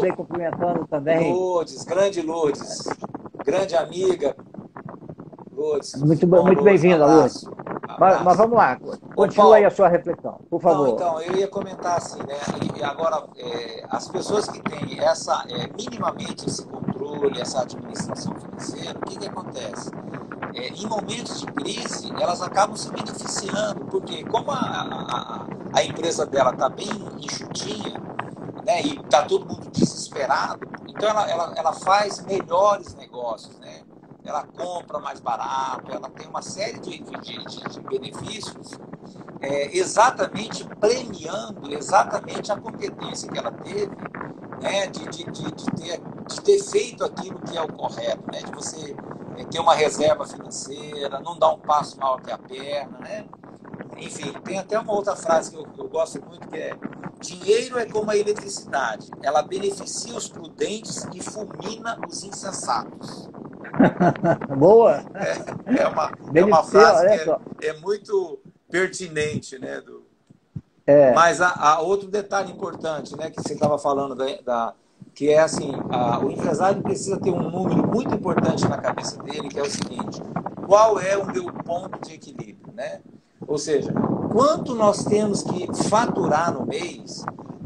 A: aí cumprimentando também.
B: Lourdes, grande Lourdes, grande amiga. Lourdes,
A: muito bem-vinda, Lourdes. Mas vamos lá, continua aí a sua reflexão, por favor.
B: Não, então, eu ia comentar assim, né? E agora, as pessoas que têm minimamente esse controle, essa administração financeira, o que acontece? Em momentos de crise, elas acabam se beneficiando, porque como a empresa dela está bem enxutinha, né, e está todo mundo desesperado, então ela faz melhores negócios, né? Ela compra mais barato, ela tem uma série de benefícios, exatamente premiando exatamente a competência que ela teve, né, de ter feito aquilo que é o correto, né, de você ter uma reserva financeira, não dar um passo maior que a perna, né? Enfim, tem até uma outra frase que eu gosto muito, que é: dinheiro é como a eletricidade, ela beneficia os prudentes e fulmina os insensatos.
A: Boa!
B: É uma
A: Beneficia,
B: frase que
A: olha só.
B: é muito pertinente, né?
A: É,
B: Mas há outro detalhe importante, né, que você estava falando, que é assim, o empresário precisa ter um número muito importante na cabeça dele, que é o seguinte: qual é o meu ponto de equilíbrio, né? Ou seja, quanto nós temos que faturar no mês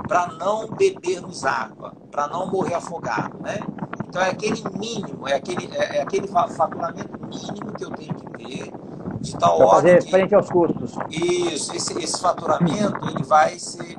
B: para não bebermos água, para não morrer afogado, né? Então é aquele mínimo, é aquele faturamento mínimo que eu tenho que ter, de tal
A: para
B: ordem
A: fazer
B: que
A: frente aos custos.
B: isso, esse faturamento, ele vai ser,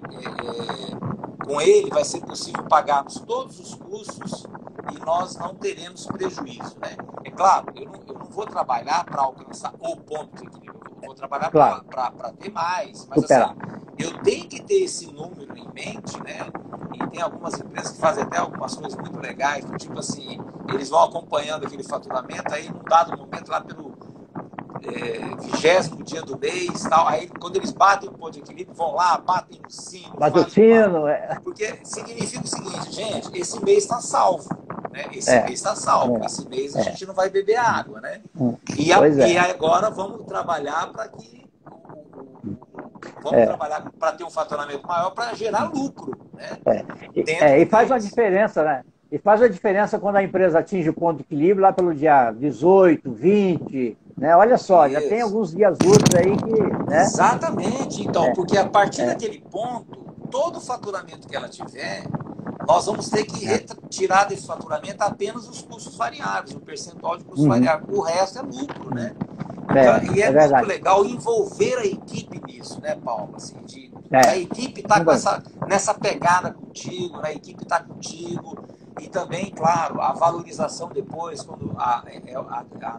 B: com ele vai ser possível pagarmos todos os custos e nós não teremos prejuízo, né? É claro, eu não vou trabalhar para alcançar o ponto de equilíbrio, eu vou trabalhar
A: Claro,
B: para ter mais, mas assim,
A: superar.
B: eu tenho que ter esse número em mente, né? E tem algumas empresas que fazem até algumas coisas muito legais, tipo assim, eles vão acompanhando aquele faturamento, aí num dado momento, lá pelo 20º dia do mês, tal. Aí quando eles batem o ponto de equilíbrio, vão lá, batem no sino, fazem uma...
A: Patrocínio,
B: Porque significa o seguinte, gente, esse mês está salvo, né? Esse
A: é,
B: mês está salvo,
A: é,
B: esse mês a
A: é.
B: gente não vai beber água, né?
A: Pois
B: E
A: é.
B: agora vamos trabalhar para que vamos
A: É.
B: trabalhar para ter um faturamento maior para gerar lucro, né?
A: É.
B: Dentro
A: E
B: do
A: faz uma
B: mês.
A: diferença, né? E faz a diferença quando a empresa atinge o ponto de equilíbrio lá pelo dia 18, 20, né? Olha só, já tem
B: Isso.
A: alguns dias úteis aí que, né?
B: Exatamente. Então, porque a partir
A: É,
B: daquele ponto, todo o faturamento que ela tiver, nós vamos ter que
A: é.
B: retirar desse faturamento apenas os custos variáveis, o percentual de custos
A: Uhum.
B: variáveis. O resto é lucro, né? Então,
A: É,
B: e é
A: é
B: muito
A: verdade.
B: legal envolver a equipe nisso, né, Paulo? Assim, da
A: É,
B: equipe estar nessa pegada contigo, a equipe estar contigo. E também, claro, a valorização depois, quando a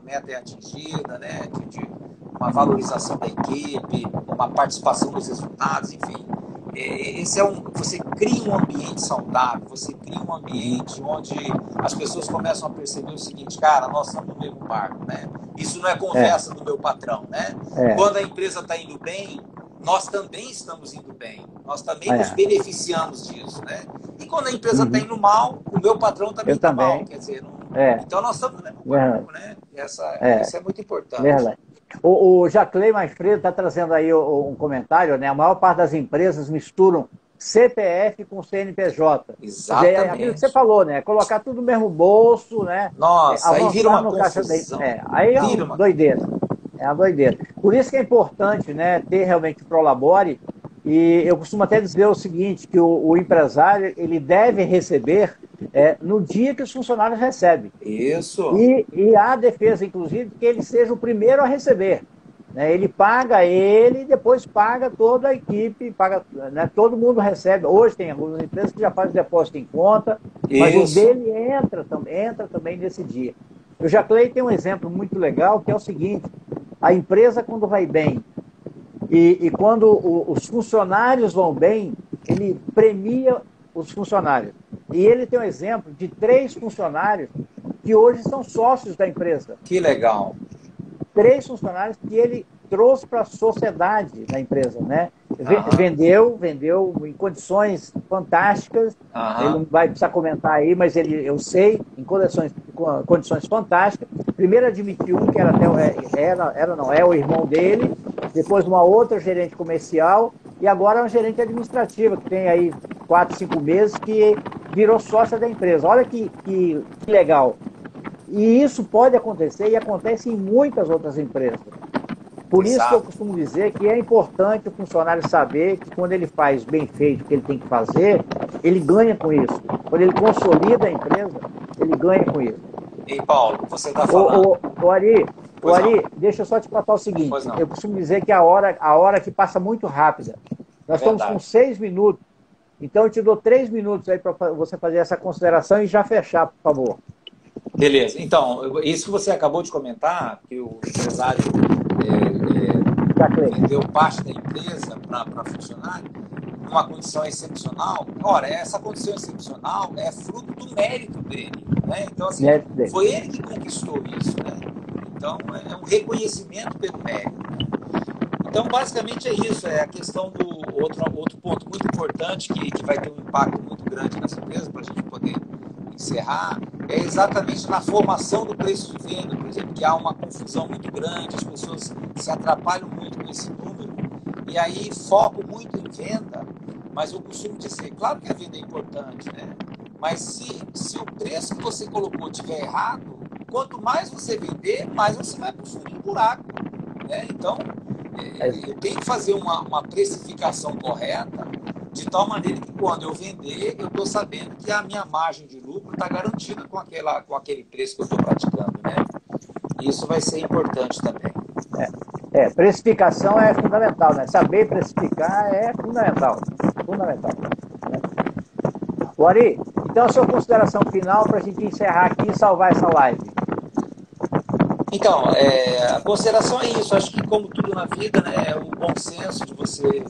B: meta é atingida, né? Uma valorização da equipe, uma participação nos resultados, enfim. Você cria um ambiente saudável, você cria um ambiente onde as pessoas começam a perceber o seguinte: cara, nós estamos no mesmo barco, né? Isso não é
A: é,
B: conversa do meu patrão, né?
A: é,
B: Quando a empresa está indo bem, nós também estamos indo bem, nós também nos
A: é.
B: beneficiamos disso, né? E quando a empresa está
A: Uhum.
B: indo mal, o meu patrão também
A: Eu
B: está mal,
A: também.
B: quer dizer,
A: É,
B: então nós estamos no mesmo
A: verdade.
B: barco, né?
A: É,
B: Isso é muito importante.
A: verdade. O Jaclei Manfredo está trazendo aí um comentário, né? A maior parte das empresas misturam CPF com CNPJ. Quer dizer, é aquilo que você
B: Exatamente.
A: falou, né? Colocar tudo no mesmo bolso, né?
B: Nossa, aí vira
A: Avançar
B: uma
A: no caixa da.
B: confusão.
A: Aí é
B: Vira
A: uma
B: uma.
A: doideira. É uma doideira. Por isso que é importante, né, ter realmente o Prolabore. E eu costumo até dizer o seguinte, que o empresário ele deve receber no dia que os funcionários recebem.
B: Isso.
A: E há defesa, inclusive, que ele seja o primeiro a receber. Né? Ele paga ele e depois paga toda a equipe, paga, né? Todo mundo recebe. Hoje tem algumas empresas que já fazem depósito em conta, mas o
B: Isso.
A: dele entra também nesse dia. O Jaclei tem um exemplo muito legal, que é o seguinte: a empresa, quando vai bem e quando os funcionários vão bem, ele premia os funcionários. E ele tem um exemplo de 3 funcionários que hoje são sócios da empresa.
B: Que legal.
A: 3 funcionários que ele trouxe para a sociedade da empresa, né?
B: Aham.
A: Vendeu em condições fantásticas. Ele não
B: Aham.
A: vai precisar comentar aí, mas eu sei, em condições fantásticas. Primeiro admitiu um que era não, é o irmão dele, depois uma outra gerente comercial, e agora é uma gerente administrativa, que tem aí 4, 5 meses, que virou sócia da empresa. Olha que legal. E isso pode acontecer e acontece em muitas outras empresas. Por isso que eu
B: Exato.
A: costumo dizer que é importante o funcionário saber que quando ele faz bem feito o que ele tem que fazer, ele ganha com isso. Quando ele consolida a empresa, ele ganha com isso.
B: E Paulo, você está falando.
A: O Ari, deixa eu só te contar o
B: Pois
A: seguinte.
B: não.
A: Eu costumo dizer que a hora que passa muito rápida. Nós estamos com
B: Verdade.
A: 6 minutos. Então eu te dou 3 minutos aí para você fazer essa consideração e já fechar, por favor.
B: Beleza. Então, isso que você acabou de comentar, que o empresário
A: Jaclei.
B: vendeu parte da empresa para funcionário, numa condição excepcional. Ora, essa condição excepcional é fruto do mérito dele, né? Então, assim,
A: Mérito dele.
B: foi ele que conquistou isso, né? Então, é um reconhecimento pelo mérito. Então, basicamente é isso, é a questão do outro ponto muito importante que vai ter um impacto muito grande nessa empresa, para a gente poder encerrar, é exatamente na formação do preço de venda, por exemplo, que há uma confusão muito grande, as pessoas se atrapalham muito com esse número, e aí foco muito em venda, mas eu costumo dizer, claro que a venda é importante, né? Mas se o preço que você colocou estiver errado, quanto mais você vender, mais você vai para o fundo do buraco, né? Então, eu tenho que fazer uma precificação correta, de tal maneira que quando eu vender, eu estou sabendo que a minha margem de lucro está garantida com aquele preço que eu estou praticando, né? Isso vai ser importante também.
A: Precificação é fundamental, né? Saber precificar é fundamental. Fundamental. Ari, então a sua consideração final para a gente encerrar aqui e salvar essa live.
B: Então, a consideração é isso. Acho que, como tudo na vida, né, é o bom senso de você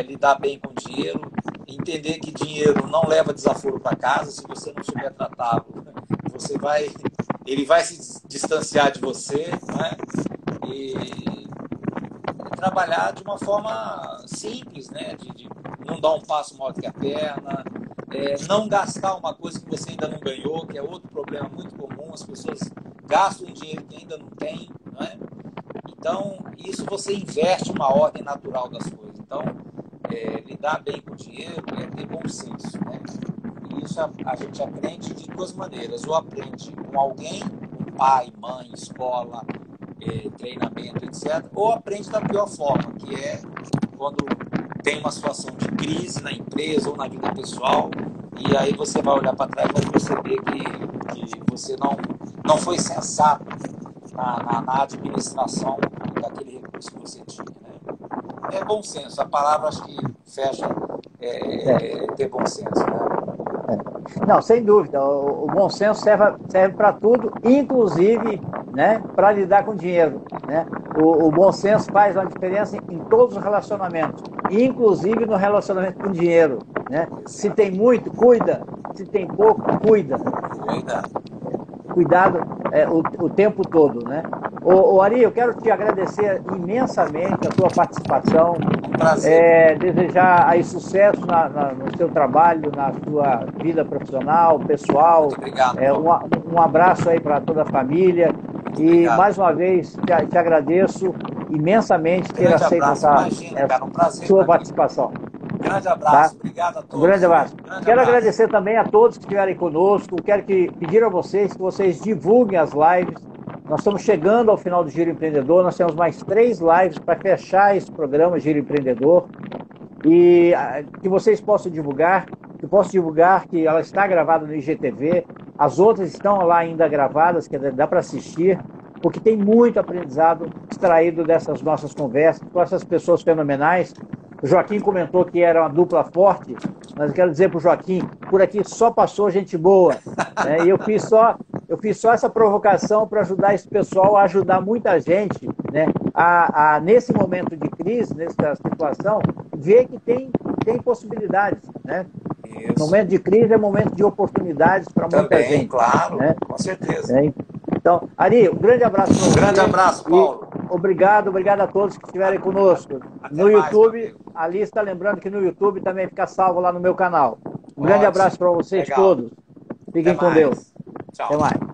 B: lidar bem com o dinheiro, entender que dinheiro não leva desaforo para casa. Se você não souber tratá-lo, ele vai se distanciar de você, né? E trabalhar de uma forma simples, né? De não dar um passo maior que a perna, não gastar uma coisa que você ainda não ganhou, que é outro problema muito comum. As pessoas gastam dinheiro que ainda não tem, né? Então, isso você inverte uma ordem natural das coisas. Então, lidar bem com o dinheiro é ter bom senso, né? E isso a gente aprende de duas maneiras. Ou aprende com alguém, com pai, mãe, escola, treinamento, etc. Ou aprende da pior forma, que é quando tem uma situação de crise na empresa ou na vida pessoal, e aí você vai olhar para trás e vai perceber que você não foi sensato na administração daquele recurso que você tinha, né? É bom senso, a palavra acho que fecha ter bom senso, né?
A: Não, sem dúvida, o bom senso serve para tudo, inclusive, né, para lidar com dinheiro, né? O bom senso faz uma diferença em todos os relacionamentos, inclusive no relacionamento com dinheiro, né? Se tem muito, cuida; se tem pouco, cuida. Cuidado o tempo todo, né? Ari, eu quero te agradecer imensamente a tua participação.
B: Um prazer.
A: Desejar aí sucesso no seu trabalho, na sua vida profissional, pessoal.
B: Muito obrigado.
A: Um abraço aí para toda a família.
B: Muito
A: e
B: obrigado.
A: Mais uma vez te agradeço imensamente ter aceito essa sua participação.
B: Grande abraço, Obrigado a todos.
A: Um grande abraço. Quero agradecer também a todos que estiverem conosco. Quero pedir a vocês que vocês divulguem as lives. Nós estamos chegando ao final do Giro Empreendedor. Nós temos mais 3 lives para fechar esse programa Giro Empreendedor. E que vocês possam divulgar. Que posso divulgar que ela está gravada no IGTV. As outras estão lá ainda gravadas, que dá para assistir. Porque tem muito aprendizado extraído dessas nossas conversas com essas pessoas fenomenais. O Joaquim comentou que era uma dupla forte, mas eu quero dizer para o Joaquim, por aqui só passou gente boa, né? E eu fiz só essa provocação para ajudar esse pessoal a ajudar muita gente, né? Nesse momento de crise, nessa situação, ver que tem possibilidades, né?
B: Isso.
A: Momento de crise é momento de oportunidades para muita gente.
B: Claro,
A: né?
B: Com certeza.
A: Então, Ari, um grande abraço para você.
B: Um grande abraço, Paulo.
A: Obrigado a todos que estiverem conosco. No YouTube, a lista, lembrando que no YouTube também fica salvo lá no meu canal. Um grande abraço para vocês todos. Fiquem com Deus.
B: Tchau.
A: Até mais.